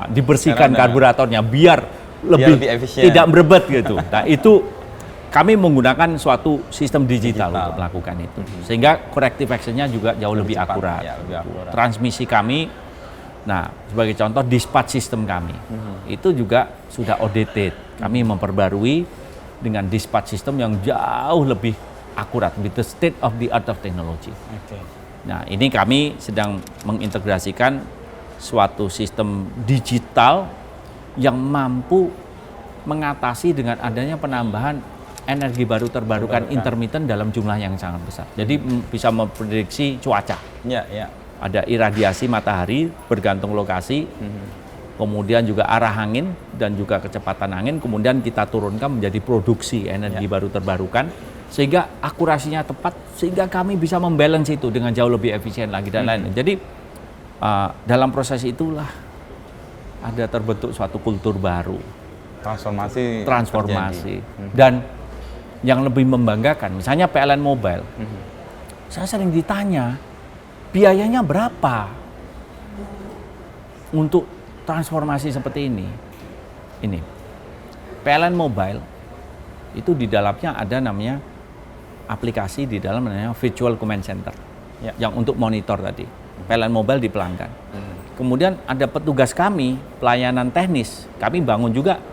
dibersihkan karburatornya biar lebih efisien, tidak berebet gitu. Nah, itu kami menggunakan suatu sistem digital untuk melakukan itu, sehingga corrective action-nya juga jauh lebih akurat. Transmisi kami, nah sebagai contoh dispatch system kami, itu juga sudah outdated. Kami memperbarui dengan dispatch system yang jauh lebih akurat, with the state of the art of technology. Nah, ini kami sedang mengintegrasikan suatu sistem digital yang mampu mengatasi dengan adanya penambahan energi baru terbarukan intermittent dalam jumlah yang sangat besar. Jadi bisa memprediksi cuaca. Ada iradiasi matahari bergantung lokasi, kemudian juga arah angin dan juga kecepatan angin, kemudian kita turunkan menjadi produksi energi baru terbarukan, sehingga akurasinya tepat, sehingga kami bisa membalance itu dengan jauh lebih efisien lagi dan lain-lain. Jadi dalam proses itulah ada terbentuk suatu kultur baru. Transformasi. Dan yang lebih membanggakan, misalnya PLN Mobile, saya sering ditanya, biayanya berapa untuk transformasi seperti ini? Ini, PLN Mobile, itu di dalamnya ada namanya aplikasi di dalam namanya Virtual Command Center, yang untuk monitor tadi. PLN Mobile di pelanggan. Kemudian ada petugas kami, pelayanan teknis, kami bangun juga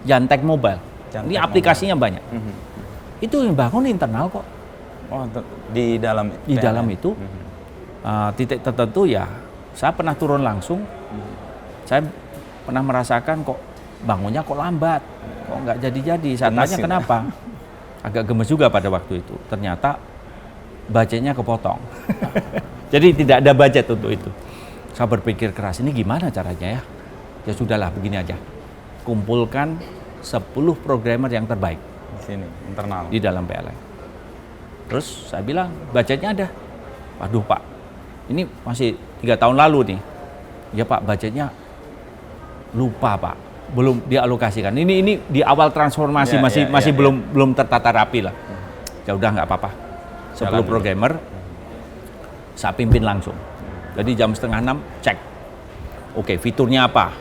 Jantek Mobile. Ini aplikasinya banyak. Itu yang bangun internal kok. Di dalam itu titik tertentu ya, saya pernah turun langsung. Saya pernah merasakan kok bangunnya kok lambat, kok nggak jadi-jadi. Saya tanya kenapa, agak gemes juga pada waktu itu. Ternyata budgetnya kepotong. Jadi tidak ada budget untuk itu. Saya berpikir keras, ini gimana caranya ya? Ya sudahlah, begini aja. Kumpulkan 10 programmer yang terbaik di sini, internal, di dalam PLN. Terus saya bilang, budgetnya ada. Waduh Pak, ini masih 3 tahun lalu nih. Ya Pak, budgetnya lupa Pak, belum dialokasikan. Ini di awal transformasi, masih belum tertata rapi lah. Ya udah nggak apa-apa. 10 programmer, saya pimpin langsung. Jadi jam 5:30 cek. Oke, fiturnya apa?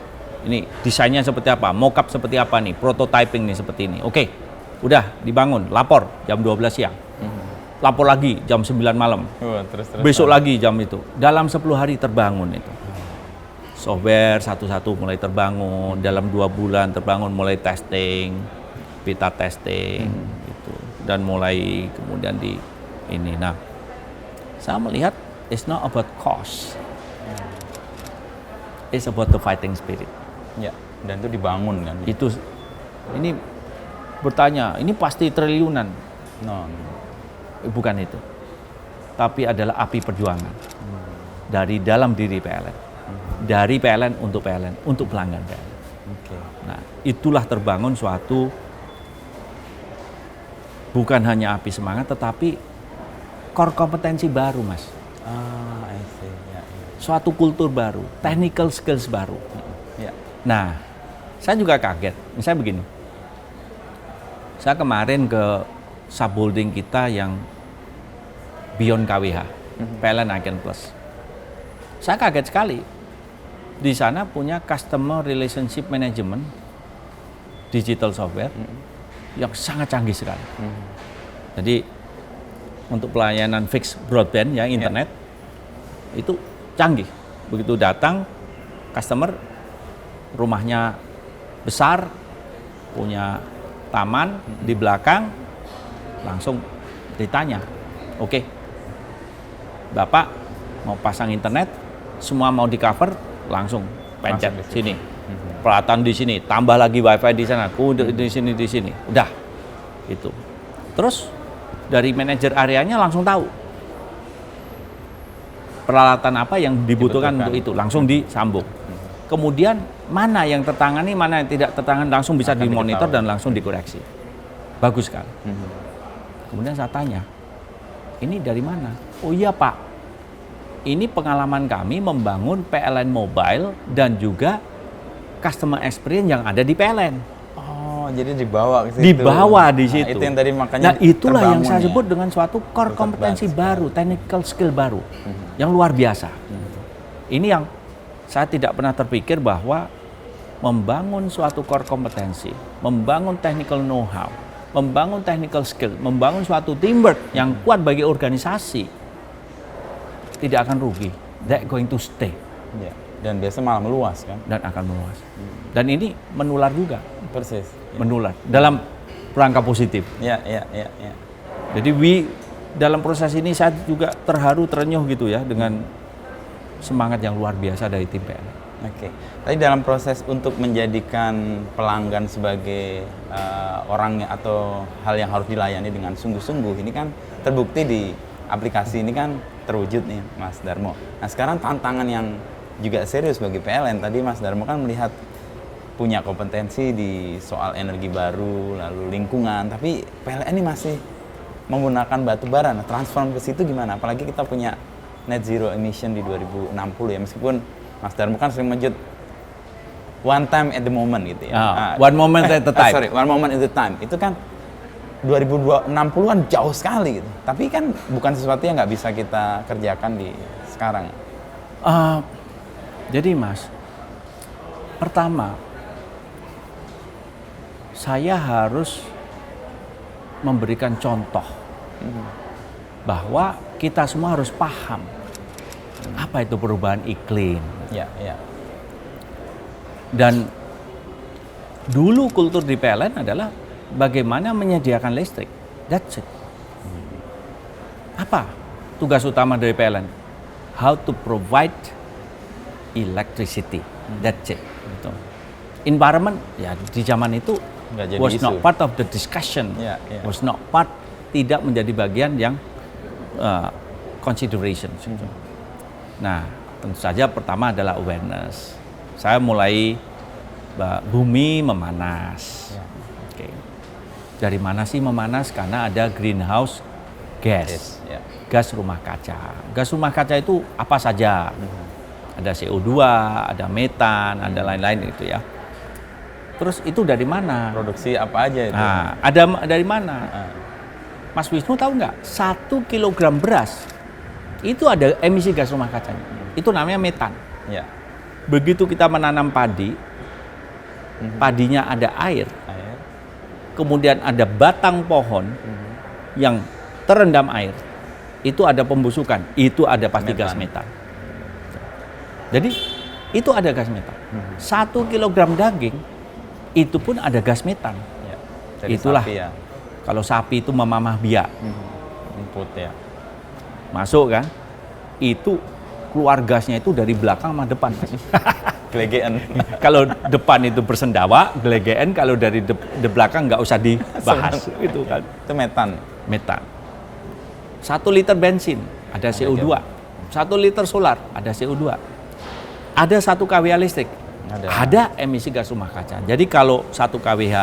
Ini desainnya seperti apa? Mockup seperti apa nih? Prototyping nih seperti ini. Oke, udah dibangun. Lapor jam 12 siang. Lapor lagi jam 9 malam. Besok lagi jam itu. Dalam 10 hari terbangun itu. Software satu-satu mulai terbangun. Dalam 2 bulan terbangun, mulai testing, beta testing, gitu. Dan mulai kemudian di ini. Nah, saya melihat it's not about cost. It's about the fighting spirit. Ya, dan itu dibangun kan. Ini bertanya, ini pasti triliunan. No. Bukan itu. Tapi adalah api perjuangan. Dari dalam diri PLN. Dari PLN, untuk pelanggan PLN. Nah, itulah terbangun suatu bukan hanya api semangat, tetapi core kompetensi baru, Mas. I see. Suatu kultur baru, technical skills baru. Nah, saya juga kaget. Misalnya begini, saya kemarin ke subholding kita yang Beyond KWH, PLN Icon Plus. Saya kaget sekali. Di sana punya customer relationship management digital software yang sangat canggih sekali. Jadi untuk pelayanan fixed broadband ya internet itu canggih. Begitu datang customer rumahnya besar, punya taman di belakang, langsung ditanya, oke, Bapak mau pasang internet, semua mau di cover, langsung pencet sini, peralatan di sini, tambah lagi wifi di sana, di sini, udah, itu. Terus dari manajer areanya langsung tahu peralatan apa yang dibutuhkan untuk itu, langsung disambung. Kemudian mana yang tertangani, mana yang tidak tertangani, langsung bisa dimonitor dan langsung dikoreksi. Bagus kan? Kemudian saya tanya, ini dari mana? Oh iya Pak, ini pengalaman kami membangun PLN Mobile dan juga customer experience yang ada di PLN. Oh, jadi dibawa ke situ. Dibawa di situ. Nah, itu yang tadi makanya. Nah, itulah yang saya ya. sebut dengan suatu core kompetensi baru, technical skill baru, yang luar biasa. Ini yang saya tidak pernah terpikir bahwa membangun suatu core kompetensi, membangun technical know-how, membangun technical skill, membangun suatu teamwork yang kuat bagi organisasi, tidak akan rugi. That going to stay. Ya. Dan biasa malah meluas kan? Dan akan meluas. Dan ini menular juga. Persis. Ya. Menular dalam rangka positif. Ya. Jadi dalam proses ini saya juga terharu, terenyuh gitu ya dengan semangat yang luar biasa dari tim PLN. Oke. Tadi dalam proses untuk menjadikan pelanggan sebagai orang atau hal yang harus dilayani dengan sungguh-sungguh, ini kan terbukti di aplikasi ini kan terwujud nih Mas Darmo. Nah sekarang tantangan yang juga serius bagi PLN, tadi Mas Darmo kan melihat punya kompetensi di soal energi baru, lalu lingkungan, tapi PLN ini masih menggunakan batu bara. Nah transform ke situ gimana? Apalagi kita punya net zero emission di 2060 ya, meskipun Mas Darmo kan sering menyebut one time at the moment gitu ya. One moment at a time. One moment at a time. Itu kan 2060 kan jauh sekali gitu. Tapi kan bukan sesuatu yang nggak bisa kita kerjakan di sekarang. Jadi Mas, pertama saya harus memberikan contoh bahwa kita semua harus paham apa itu perubahan iklim. Ya. Dan dulu kultur di PLN adalah bagaimana menyediakan listrik. That's it. Apa tugas utama dari PLN? How to provide electricity. That's it. Gitu. Environment ya di zaman itu was not part of the discussion. Was not part, tidak menjadi bagian yang consideration. Nah, tentu saja pertama adalah awareness. Saya mulai bumi memanas. Oke. Dari mana sih memanas? Karena ada greenhouse gas. Gas rumah kaca. Gas rumah kaca itu apa saja? Ada CO2, ada metan, ada lain-lain itu ya. Terus itu dari mana? Produksi apa aja itu? Nah, ada dari mana? Mas Wisnu tahu nggak? 1 kilogram beras itu ada emisi gas rumah kacanya. Itu namanya metan. Ya. Begitu kita menanam padi, padinya ada air, kemudian ada batang pohon yang terendam air, itu ada pembusukan, itu ada pasti gas metan. Jadi itu ada gas metan. 1 kilogram daging itu pun ada gas metan. Ya. Itulah sapi ya. Kalau sapi itu memamah biak, input ya. masuk kan, itu keluar gasnya itu dari belakang sama depan. Gelegean. Kalau depan itu bersendawa, gelegean. Kalau dari belakang nggak usah dibahas. Itu kan. Itu metan. Metan. 1 liter bensin ada CO2. 1 liter solar ada CO2. Ada 1 kWh listrik. Ada emisi gas rumah kaca. Jadi kalau 1 kWh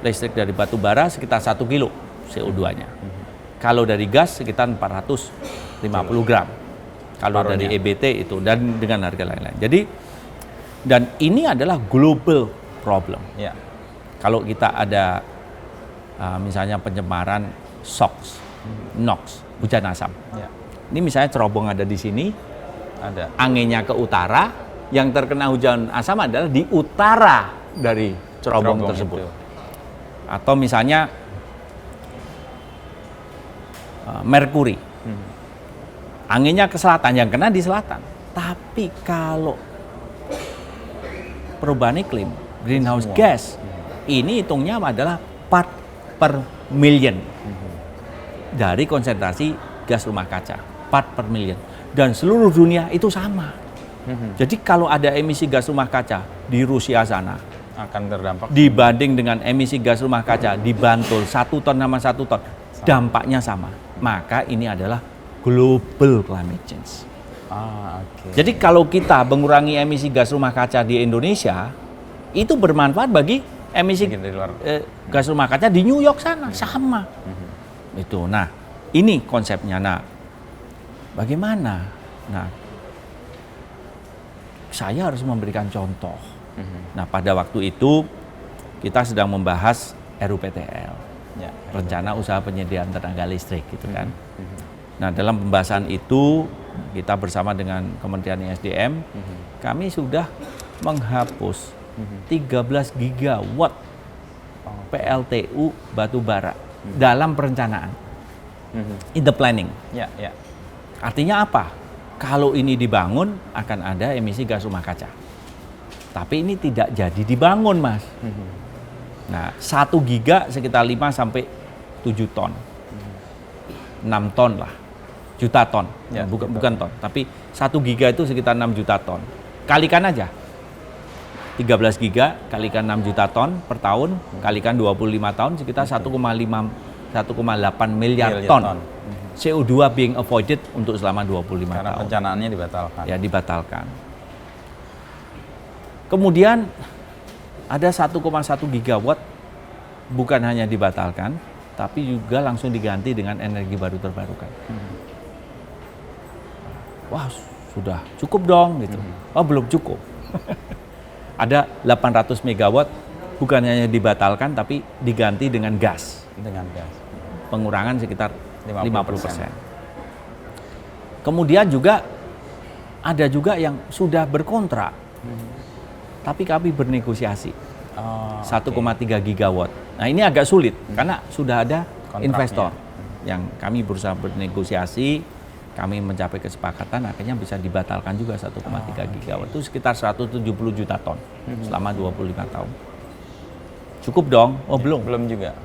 listrik dari batu bara sekitar 1 kilo CO2-nya. Kalau dari gas sekitar 450 gram. Kalau dari EBT itu dan dengan harga lain-lain. Jadi dan ini adalah global problem. Ya. Kalau kita ada misalnya pencemaran SOx, NOx, hujan asam. Ya. Ini misalnya cerobong ada di sini, ada anginnya ke utara, yang terkena hujan asam adalah di utara dari cerobong tersebut. itu. Atau misalnya Merkuri, anginnya ke selatan, yang kena di selatan. Tapi kalau perubahan iklim, greenhouse gas, ini hitungnya adalah part per million dari konsentrasi gas rumah kaca, part per million. Dan seluruh dunia itu sama. Jadi kalau ada emisi gas rumah kaca di Rusia sana, Akan terdampak. dibanding dengan emisi gas rumah kaca di Bantul 1 ton sama 1 ton, dampaknya sama. Maka ini adalah global climate change. Oke. Jadi kalau kita mengurangi emisi gas rumah kaca di Indonesia, itu bermanfaat bagi emisi Dari luar. gas rumah kaca di New York sana, sama. Itu. Nah, ini konsepnya. Nah, bagaimana? Nah, saya harus memberikan contoh. Nah, pada waktu itu kita sedang membahas RUPTL, Ya. rencana usaha penyediaan tenaga listrik, gitu kan. Nah, dalam pembahasan itu kita bersama dengan Kementerian SDM, kami sudah menghapus 13 gigawatt PLTU batu bara dalam perencanaan, in the planning. Ya, ya. Artinya apa? Kalau ini dibangun akan ada emisi gas rumah kaca. Tapi ini tidak jadi dibangun, Mas. Nah, 1 giga sekitar 5 sampai 7 ton. 6 ton lah. Juta ton. Ya, bukan ton, tapi 1 giga itu sekitar 6 juta ton. Kalikan aja. 13 giga kalikan 6 juta ton per tahun, kalikan 25 tahun sekitar 1,8 miliar ton. CO2 being avoided untuk selama 25 Karena tahun. perencanaannya dibatalkan. Ya, dibatalkan. Kemudian ada 1,1 gigawatt bukan hanya dibatalkan, tapi juga langsung diganti dengan energi baru terbarukan. Wah, sudah cukup dong gitu. Oh, belum cukup. Ada 800 megawatt bukan hanya dibatalkan tapi diganti dengan gas. Dengan gas. Pengurangan sekitar 50%. 50%. Kemudian juga ada juga yang sudah berkontrak. Tapi kami bernegosiasi 1,3 gigawatt. Nah, ini agak sulit karena sudah ada Kontraknya. investor yang kami berusaha bernegosiasi, kami mencapai kesepakatan akhirnya bisa dibatalkan juga 1,3 gigawatt. Itu sekitar 170 juta ton selama 25 tahun. Cukup dong? Oh, belum. Belum juga.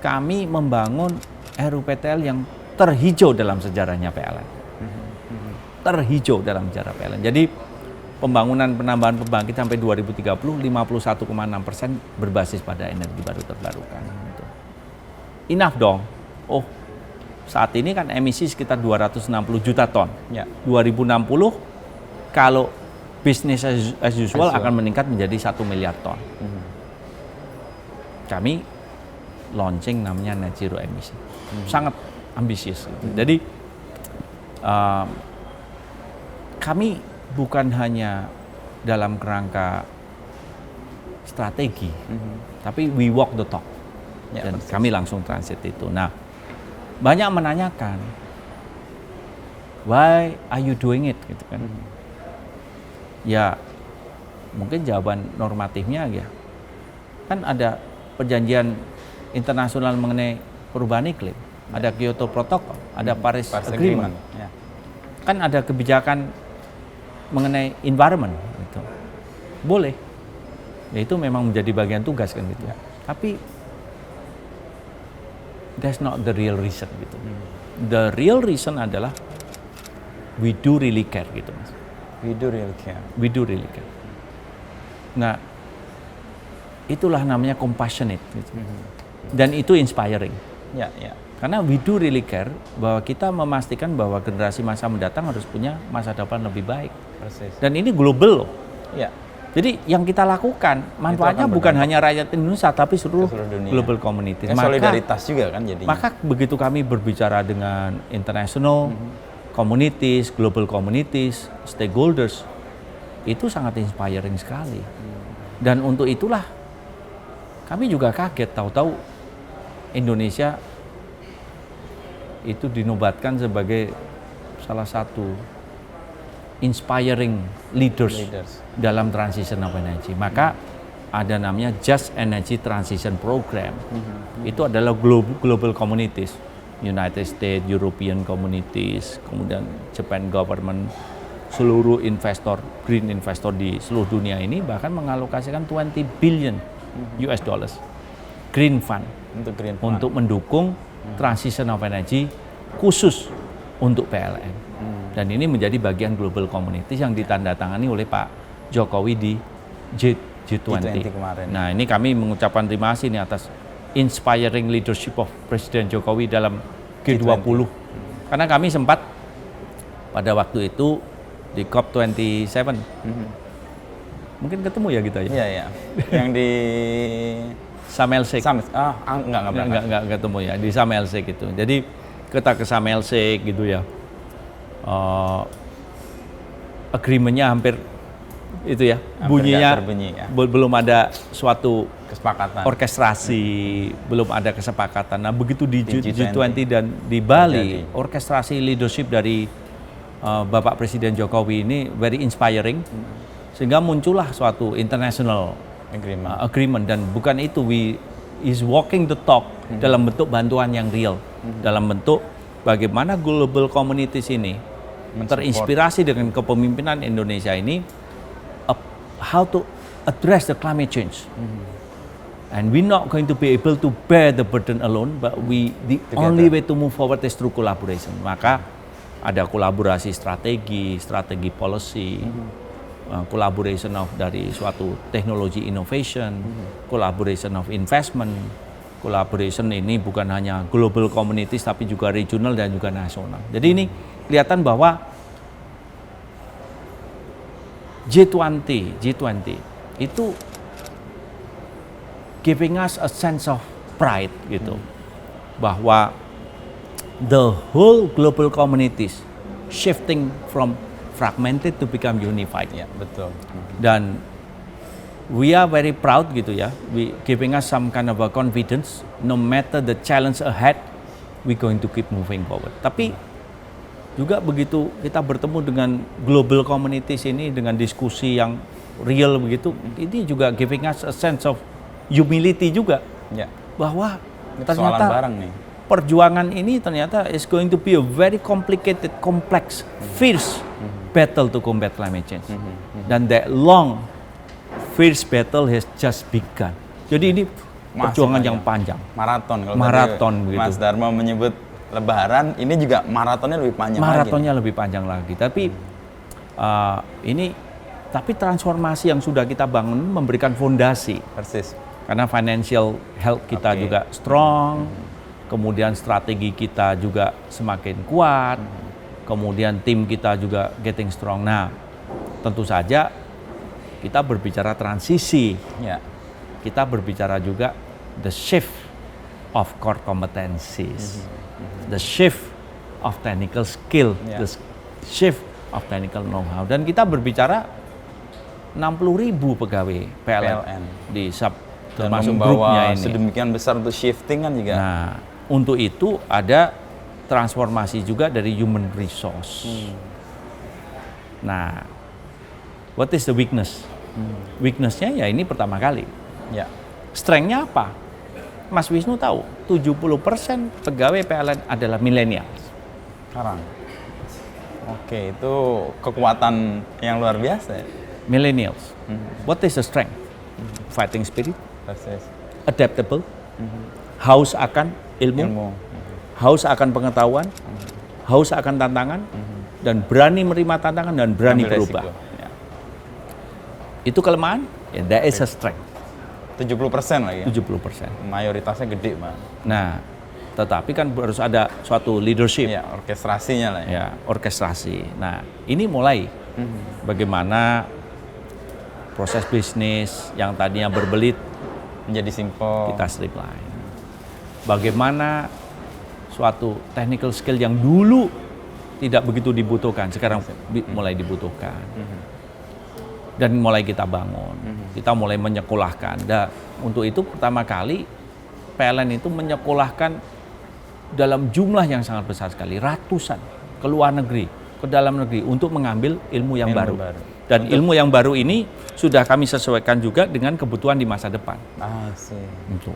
Kami membangun RUPTL yang terhijau dalam sejarahnya PLN. Terhijau dalam sejarah PLN. Jadi pembangunan penambahan pembangkit sampai 2030 51,6% berbasis pada energi baru terbarukan. Gitu. Enough dong. Oh, saat ini kan emisi sekitar 260 juta ton. Ya. 2060 kalau bisnis as usual akan meningkat menjadi 1 miliar ton. Kami launching namanya net zero emisi. Sangat ambisius. Gitu. Jadi kami bukan hanya dalam kerangka strategi, tapi we walk the talk. Ya, Dan persis. kami langsung transit itu. Nah, banyak menanyakan, why are you doing it? Gitu kan. Ya, mungkin jawaban normatifnya ya, kan ada perjanjian internasional mengenai perubahan iklim, ada Kyoto Protocol, ada Paris Agreement. Ya. Kan ada kebijakan mengenai environment gitu. Boleh. Ya, itu memang menjadi bagian tugas kan gitu. Tapi that's not the real reason gitu. The real reason adalah we do really care gitu, Mas. We do really care. We do really care. Nah, itulah namanya compassionate gitu. Dan itu inspiring. Ya, ya. Karena we do really care bahwa kita memastikan bahwa generasi masa mendatang harus punya masa depan lebih baik. Persis. Dan ini global loh. Ya. Jadi yang kita lakukan manfaatnya akan bukan berdampak hanya rakyat Indonesia tapi seluruh seluruh dunia. global community. Solidaritas juga kan jadinya. Maka begitu kami berbicara dengan international communities, global communities, stakeholders, itu sangat inspiring sekali. Dan untuk itulah kami juga kaget tahu-tahu Indonesia itu dinobatkan sebagai salah satu inspiring leaders dalam transition of energy. Maka ada namanya Just Energy Transition Program. Itu adalah global communities, United States, European communities, kemudian Japan government, seluruh investor, green investor di seluruh dunia ini bahkan mengalokasikan 20 billion US dollars green fund untuk mendukung transition of energy khusus untuk PLN. Dan ini menjadi bagian global communities yang ditandatangani oleh Pak Jokowi di G20 kemarin. Nah, ini kami mengucapkan terima kasih nih atas inspiring leadership of Presiden Jokowi dalam G20. Karena kami sempat pada waktu itu di COP27. Mungkin ketemu ya kita ya? Iya, iya. Yang di Sharm el-Sheikh. Enggak ketemu ya, di Sharm el-Sheikh itu. Jadi kita ke Sharm el-Sheikh gitu ya. Agreement-nya hampir itu ya, bunyinya belum ada suatu kesepakatan, orkestrasi, belum ada kesepakatan. Nah, begitu di G20 dan di Bali, orkestrasi leadership dari Bapak Presiden Jokowi ini very inspiring, sehingga muncullah suatu international agreement. Dan bukan itu, we is walking the talk dalam bentuk bantuan yang real, dalam bentuk bagaimana global communities ini terinspirasi dengan kepemimpinan Indonesia ini, how to address the climate change. And we're not going to be able to bear the burden alone, but the only way to move forward is through collaboration. Maka ada kolaborasi strategi policy, collaboration of dari suatu teknologi innovation, collaboration of investment, collaboration ini bukan hanya global communities tapi juga regional dan juga nasional. Jadi ini kelihatan bahwa G20 itu giving us a sense of pride gitu, bahwa the whole global communities shifting from fragmented to become unified. Ya, betul. Dan we are very proud gitu ya, we giving us some kind of a confidence, no matter the challenge ahead, we going to keep moving forward. Tapi juga begitu kita bertemu dengan global communities ini dengan diskusi yang real begitu, ini juga giving us a sense of humility juga, ya, bahwa ternyata bareng nih. Perjuangan ini ternyata is going to be a very complicated, complex, fierce battle to combat climate change. Dan that long, fierce battle has just begun. Jadi ini perjuangan yang panjang. Maraton. Gitu. Mas Dharma menyebut Lebaran, ini juga maratonnya lebih panjang. Maratonnya lebih panjang lagi. Tapi tapi transformasi yang sudah kita bangun memberikan fondasi. Persis. Karena financial health kita juga strong, kemudian strategi kita juga semakin kuat, kemudian tim kita juga getting strong. Nah, tentu saja kita berbicara transisi, kita berbicara juga the shift of core competencies, the shift of technical skill, the shift of technical know-how. Dan kita berbicara 60.000 pegawai PLN di termasuk grupnya ini. Sedemikian besar untuk shifting kan juga. Nah, untuk itu ada transformasi juga dari human resource. Nah, what is the weakness? Weakness-nya ya ini pertama kali. Ya. Strength-nya apa? Mas Wisnu tahu, 70% pegawai PLN adalah milenial. Sekarang. Oke, itu kekuatan yang luar biasa ya. Millennials. What is the strength? Fighting spirit, adaptable, haus akan ilmu, haus akan pengetahuan, haus akan tantangan, dan berani menerima tantangan dan berani berubah. Ya. Itu kelemahan, ya, that is a strength. 70% lagi. 70%. Mayoritasnya gede, Pak. Nah, tetapi kan harus ada suatu leadership. Ya, orkestrasinya lah ya. Ya, orkestrasi. Nah, ini mulai bagaimana proses bisnis yang tadinya berbelit menjadi simpel, kita streamline. Bagaimana suatu technical skill yang dulu tidak begitu dibutuhkan, sekarang mulai dibutuhkan. Dan mulai kita bangun, kita mulai menyekolahkan. Dan untuk itu pertama kali PLN itu menyekolahkan dalam jumlah yang sangat besar sekali, ratusan ke luar negeri, ke dalam negeri untuk mengambil ilmu yang baru. Dan ilmu yang baru ini sudah kami sesuaikan juga dengan kebutuhan di masa depan. Gitu.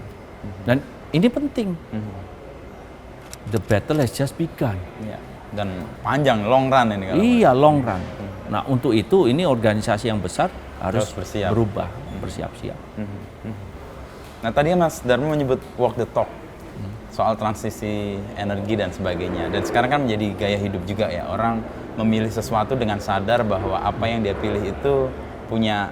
Dan ini penting. The battle has just begun. Ya. Dan panjang, long run ini. Iya, long run. Nah, untuk itu ini organisasi yang besar harus bersiap. berubah, bersiap-siap. Nah, tadi Mas Darmo menyebut walk the talk soal transisi energi dan sebagainya. Dan sekarang kan menjadi gaya hidup juga ya. Orang memilih sesuatu dengan sadar bahwa apa yang dia pilih itu punya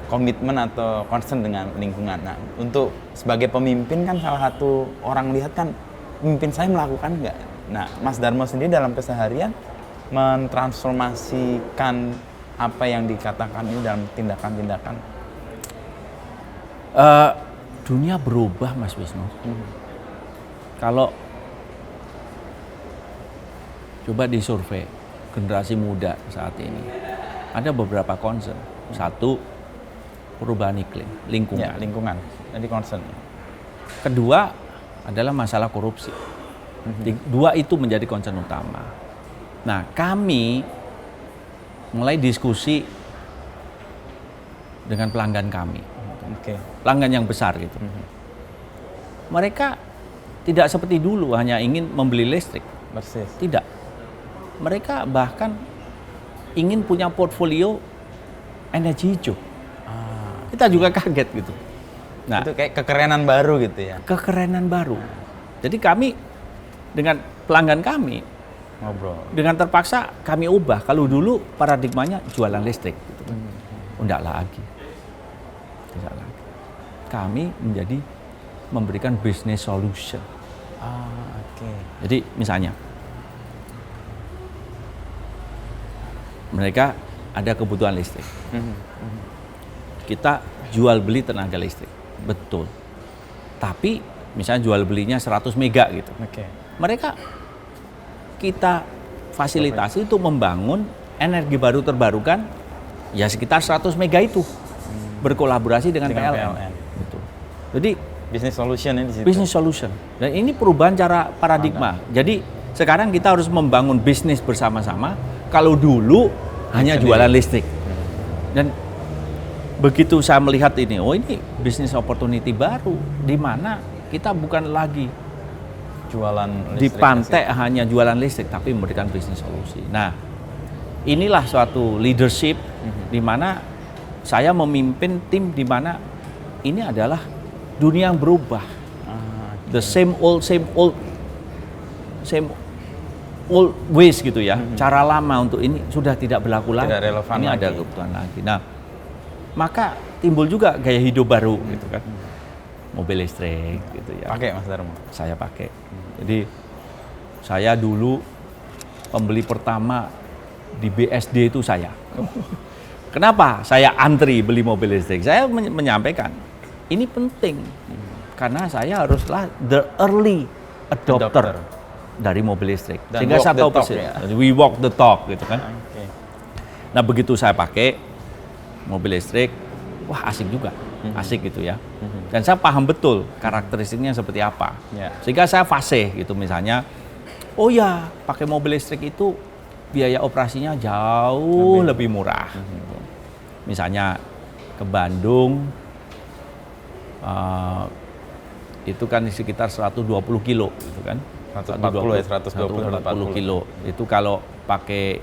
komitmen atau concern dengan lingkungan. Nah, untuk sebagai pemimpin kan salah satu orang lihat kan pemimpin saya melakukan nggak? Nah, Mas Darmo sendiri dalam keseharian mentransformasikan apa yang dikatakan ini dalam tindakan-tindakan. Dunia berubah, Mas Wisnu. Kalau coba disurvei generasi muda saat ini, ada beberapa concern. Satu, perubahan iklim, lingkungan. Ya, lingkungan. Jadi concern. Kedua adalah masalah korupsi. Dua itu menjadi concern utama. Nah, kami mulai diskusi dengan pelanggan kami, pelanggan yang besar gitu. Mereka tidak seperti dulu hanya ingin membeli listrik. Persis. Tidak. Mereka bahkan ingin punya portfolio energi hijau. Kita juga kaget gitu. Nah, itu kayak kekerenan baru gitu ya. Kekerenan baru. Jadi kami dengan pelanggan kami ngobrol. Dengan terpaksa kami ubah. Kalau dulu paradigmanya jualan listrik gitu. Tidak lagi. Tidak lagi. Kami menjadi memberikan business solution. Jadi misalnya mereka ada kebutuhan listrik. Kita jual beli tenaga listrik. Betul. Tapi misalnya jual belinya 100 mega gitu. Mereka kita fasilitasi untuk membangun energi baru terbarukan ya sekitar 100 mega itu. Berkolaborasi dengan PLN. Betul. Jadi business solution ini di situ. Business solution. Dan ini perubahan cara paradigma. Jadi sekarang kita harus membangun bisnis bersama-sama. Kalau dulu hanya jualan listrik. Dan begitu saya melihat ini, oh ini business opportunity baru di mana kita bukan lagi jualan listrik di pantai hanya jualan listrik, tapi memberikan bisnis solusi. Nah, inilah suatu leadership di mana saya memimpin tim di mana ini adalah dunia yang berubah. The same old ways gitu ya. Cara lama untuk ini sudah tidak berlaku lagi. Tidak relevan ini lagi. ada kebutuhan lagi. Nah, maka timbul juga gaya hidup baru gitu kan. Mobil listrik gitu ya. Pakai Mas Darmo? Saya pakai. Jadi saya dulu pembeli pertama di BSD itu saya. Kenapa saya antri beli mobil listrik? Saya menyampaikan ini penting karena saya haruslah the early adopter dari mobil listrik. Dan sehingga saya tahu persis. Ya? We walk the talk gitu kan. Nah, begitu saya pakai mobil listrik, wah asik juga. Asik gitu ya. Dan saya paham betul karakteristiknya seperti apa. Sehingga saya fasih gitu misalnya, oh ya, pakai mobil listrik itu biaya operasinya jauh lebih murah. Gitu. Misalnya ke Bandung itu kan sekitar 120 kilo gitu kan. 120 kilo. Itu kalau pakai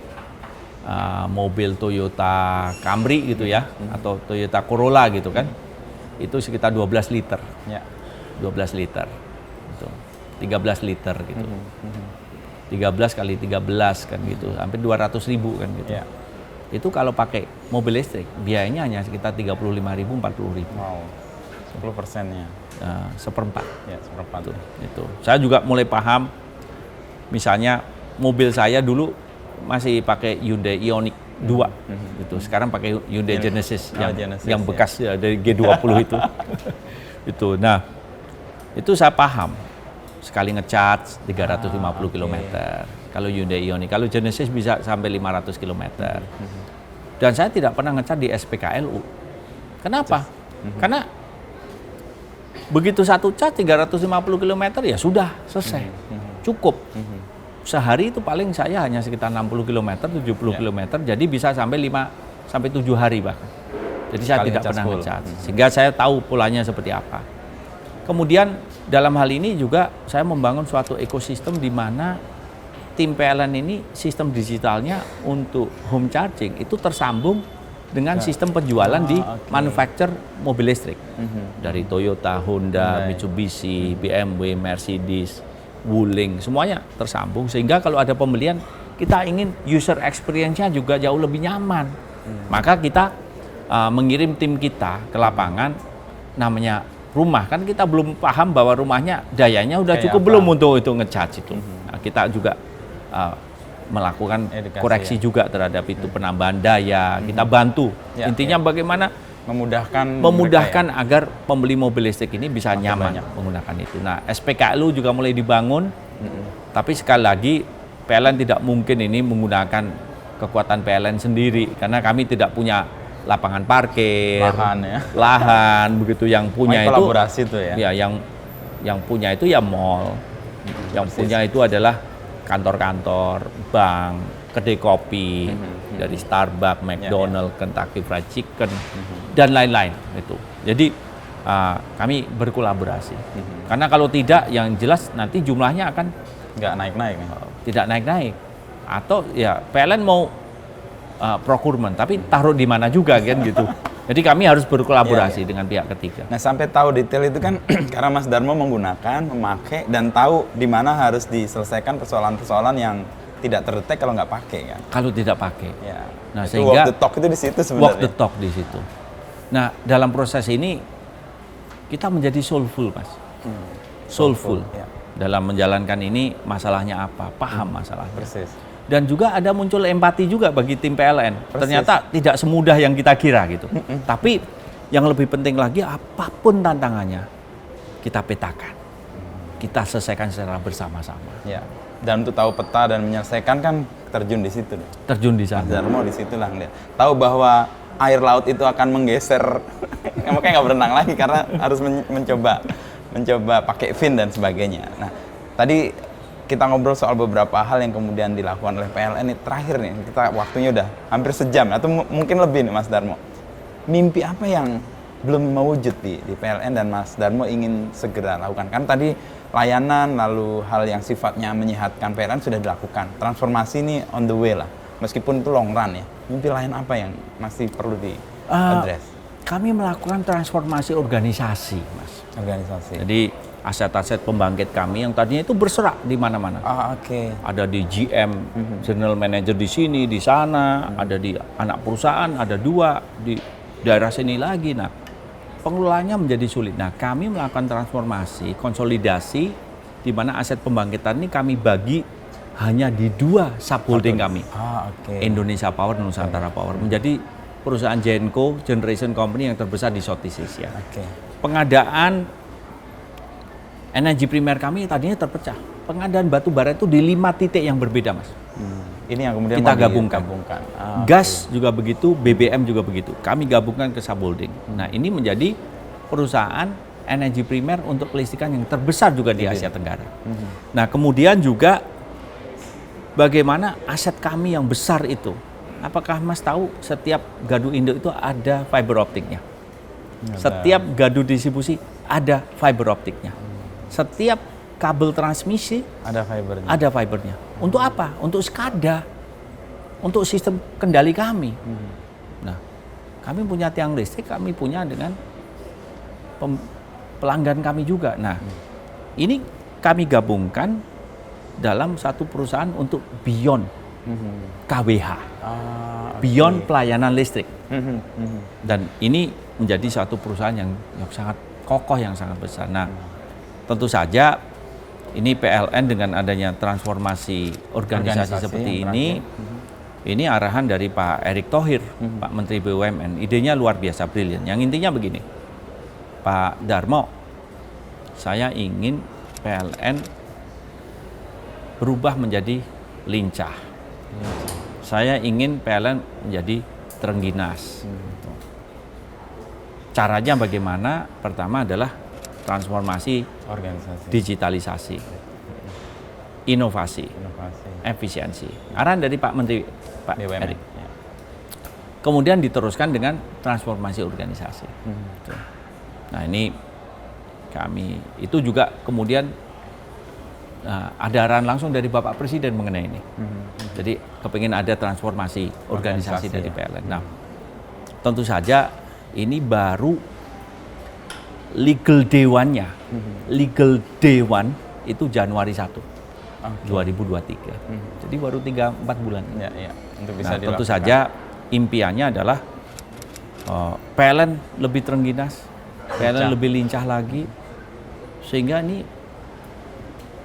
mobil Toyota Camry gitu ya, atau Toyota Corolla gitu kan, itu sekitar 12 liter. 12 liter. Gitu. 13 liter gitu. 13 kali 13 kan gitu, hampir 200.000 kan gitu. Itu kalau pakai mobil listrik, biayanya hanya sekitar 35.000, 40.000. Wow, 10%-nya. Seperempat. Ya, seperempat. Itu. Saya juga mulai paham, misalnya mobil saya dulu masih pakai Hyundai Ioniq 2, gitu. Sekarang pakai Hyundai Genesis yang bekas ya, dari G20 itu. Itu. Nah, itu saya paham. Sekali ngecharge 350 km. Kalau Hyundai Ioniq, kalau Genesis bisa sampai 500 km. Dan saya tidak pernah ngecharge di SPKLU. Kenapa? Karena begitu satu charge 350 km ya sudah selesai. Cukup. Sehari itu paling saya hanya sekitar 60 km, 70 km, jadi bisa sampai sampai 7 hari bahkan. Jadi saya Sekali tidak ngecas pernah full. ngecas. Sehingga saya tahu polanya seperti apa. Kemudian dalam hal ini juga saya membangun suatu ekosistem di mana tim PLN ini sistem digitalnya untuk home charging itu tersambung dengan sistem penjualan di manufacturer mobil listrik. Dari Toyota, Honda, Mitsubishi, BMW, Mercedes, Wuling, semuanya tersambung. Sehingga kalau ada pembelian, kita ingin user experience-nya juga jauh lebih nyaman. Maka kita mengirim tim kita ke lapangan, namanya rumah. Kan kita belum paham bahwa rumahnya dayanya udah Kayak cukup apa? belum untuk itu ngecharge itu. Nah, kita juga melakukan Edukasi, koreksi juga terhadap itu penambahan daya. Kita bantu. Ya, Intinya bagaimana memudahkan agar pembeli mobil listrik ini bisa nyaman menggunakan itu. Nah, SPKLU juga mulai dibangun. Tapi sekali lagi PLN tidak mungkin ini menggunakan kekuatan PLN sendiri karena kami tidak punya lapangan parkir, lahan begitu. Yang punya itu kolaborasi itu ya. Ya, yang punya itu ya mall. Yang punya itu adalah kantor-kantor, bank, kedai kopi, dari Starbucks, McDonald, Kentucky Fried Chicken, dan lain-lain itu. Jadi kami berkolaborasi. Karena kalau tidak, yang jelas nanti jumlahnya akan nggak naik-naik. Tidak naik-naik. Atau ya PLN mau procurement, tapi taruh di mana juga kan gitu. Jadi kami harus berkolaborasi dengan pihak ketiga. Nah, sampai tahu detail itu kan karena Mas Darmo menggunakan, memakai, dan tahu di mana harus diselesaikan persoalan-persoalan yang tidak terdetek kalau nggak pakai kan. Kalau tidak pakai. Ya. Nah, itu sehingga walk the talk itu di situ sebenarnya. Walk the talk di situ. Nah, dalam proses ini kita menjadi soulful, Mas. Soulful. Ya. Dalam menjalankan ini masalahnya apa? Paham masalahnya. Persis. Dan juga ada muncul empati juga bagi tim PLN. Persis. Ternyata tidak semudah yang kita kira gitu. Tapi yang lebih penting lagi, apapun tantangannya, kita petakan. Kita selesaikan secara bersama-sama. Ya. Dan untuk tahu peta dan menyelesaikan kan terjun di situ. Terjun di Mas sana. Darmo di situlah ngeliat. Tahu bahwa air laut itu akan menggeser, makanya nggak berenang lagi karena harus mencoba pakai fin dan sebagainya. Nah, tadi kita ngobrol soal beberapa hal yang kemudian dilakukan oleh PLN ini. Terakhir nih, kita waktunya udah hampir sejam atau mungkin lebih nih Mas Darmo. Mimpi apa yang belum mewujud di PLN dan Mas Darmo ingin segera lakukan? Kan tadi layanan lalu hal yang sifatnya menyehatkan PLN sudah dilakukan. Transformasi ini on the way lah. Meskipun itu long run ya. Mimpi lain apa yang masih perlu di-address? Kami melakukan transformasi organisasi, Mas. Organisasi. Jadi aset-aset pembangkit kami yang tadinya itu berserak di mana-mana. Oke. Ada di GM, General Manager di sini, di sana, ada di anak perusahaan, ada 2 di daerah sini lagi. Nah, pengelolaannya menjadi sulit. Nah, kami melakukan transformasi, konsolidasi, di mana aset pembangkitan ini kami bagi hanya di 2 subholding kami. Indonesia Power dan Nusantara Power. Menjadi perusahaan Genco, Generation Company yang terbesar di Southeast Asia. Pengadaan energi primer kami tadinya terpecah. Pengadaan batu bara itu di 5 titik yang berbeda, Mas. Ini yang kemudian kita gabungkan. Gas juga begitu, BBM juga begitu. Kami gabungkan ke subholding. Nah, ini menjadi perusahaan energi primer untuk kelistrikan yang terbesar juga di Asia Tenggara. Nah, kemudian juga bagaimana aset kami yang besar itu. Apakah Mas tahu setiap gardu induk itu ada fiber optiknya? Setiap gardu distribusi ada fiber optiknya. Setiap kabel transmisi ada fibernya. Untuk apa? Untuk SCADA, untuk sistem kendali kami. Nah, kami punya tiang listrik, kami punya dengan pelanggan kami juga. Nah, ini kami gabungkan dalam satu perusahaan untuk beyond KWH, beyond pelayanan listrik. Dan ini menjadi satu perusahaan yang sangat kokoh, yang sangat besar. Nah, tentu saja ini PLN dengan adanya transformasi organisasi seperti ini arahan dari Pak Erick Thohir, Pak Menteri BUMN. Idenya luar biasa, brilian. Yang intinya begini, Pak Darmo, saya ingin PLN berubah menjadi lincah. Saya ingin PLN menjadi terengginas. Caranya bagaimana? Pertama adalah transformasi digitalisasi, inovasi, efisiensi. Arahan dari Pak Menteri, Pak Erick. kemudian diteruskan dengan transformasi organisasi. Gitu. Nah ini kami itu juga kemudian ada arahan langsung dari Bapak Presiden mengenai ini. Jadi kepingin ada transformasi organisasi dari PLN. Nah tentu saja ini baru legal day one-nya. Legal day one itu Januari 1, 2023. Jadi baru 3-4 bulan. Ya. Untuk bisa Nah, tentu saja impiannya adalah PLN lebih terengginas, PLN lebih lincah lagi, sehingga ini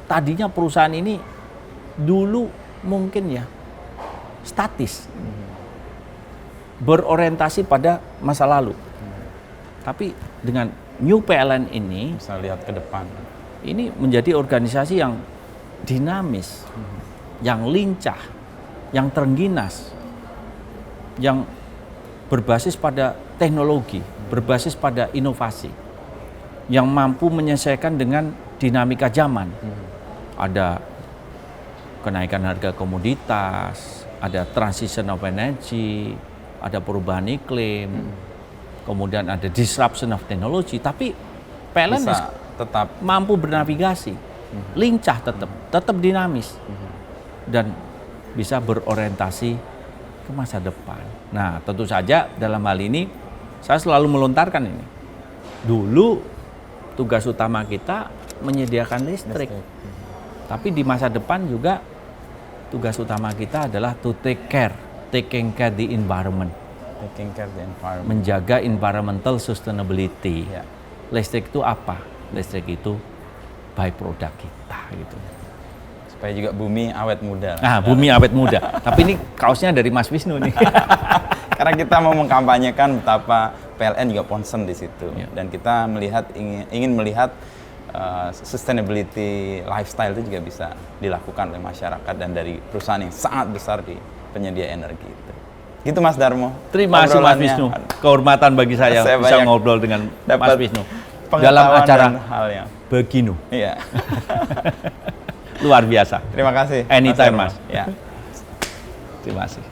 tadinya perusahaan ini dulu mungkin ya statis, berorientasi pada masa lalu. Tapi dengan New PLN ini bisa lihat ke depan. Ini menjadi organisasi yang dinamis, yang lincah, yang terengginas, yang berbasis pada teknologi, berbasis pada inovasi, yang mampu menyesuaikan dengan dinamika zaman. Ada kenaikan harga komoditas, ada transition of energy, ada perubahan iklim, kemudian ada disruption of technology, tapi PLN Bisa tetap mampu bernavigasi, lincah tetap dinamis, dan bisa berorientasi ke masa depan. Nah, tentu saja dalam hal ini saya selalu melontarkan ini. Dulu tugas utama kita menyediakan listrik. Tapi di masa depan juga tugas utama kita adalah to taking care the environment. taking care the environment. Menjaga environmental sustainability. Ya. Listrik itu apa? Listrik itu byproduct kita gitu. Supaya juga bumi awet muda. Nah, bumi awet muda. Tapi ini kaosnya dari Mas Wisnu nih. Karena kita mau mengkampanyekan betapa PLN juga concern di situ. Ya. Dan kita ingin melihat sustainability lifestyle itu juga bisa dilakukan oleh masyarakat dan dari perusahaan yang sangat besar di penyedia energi itu. Gitu Mas Darmo. Terima kasih Mas Wisnu. Kehormatan bagi saya bisa ngobrol dengan Mas Wisnu dalam acara hal yang beginu. Iya. Luar biasa. Terima kasih. Anytime Mas. Ya. Terima kasih.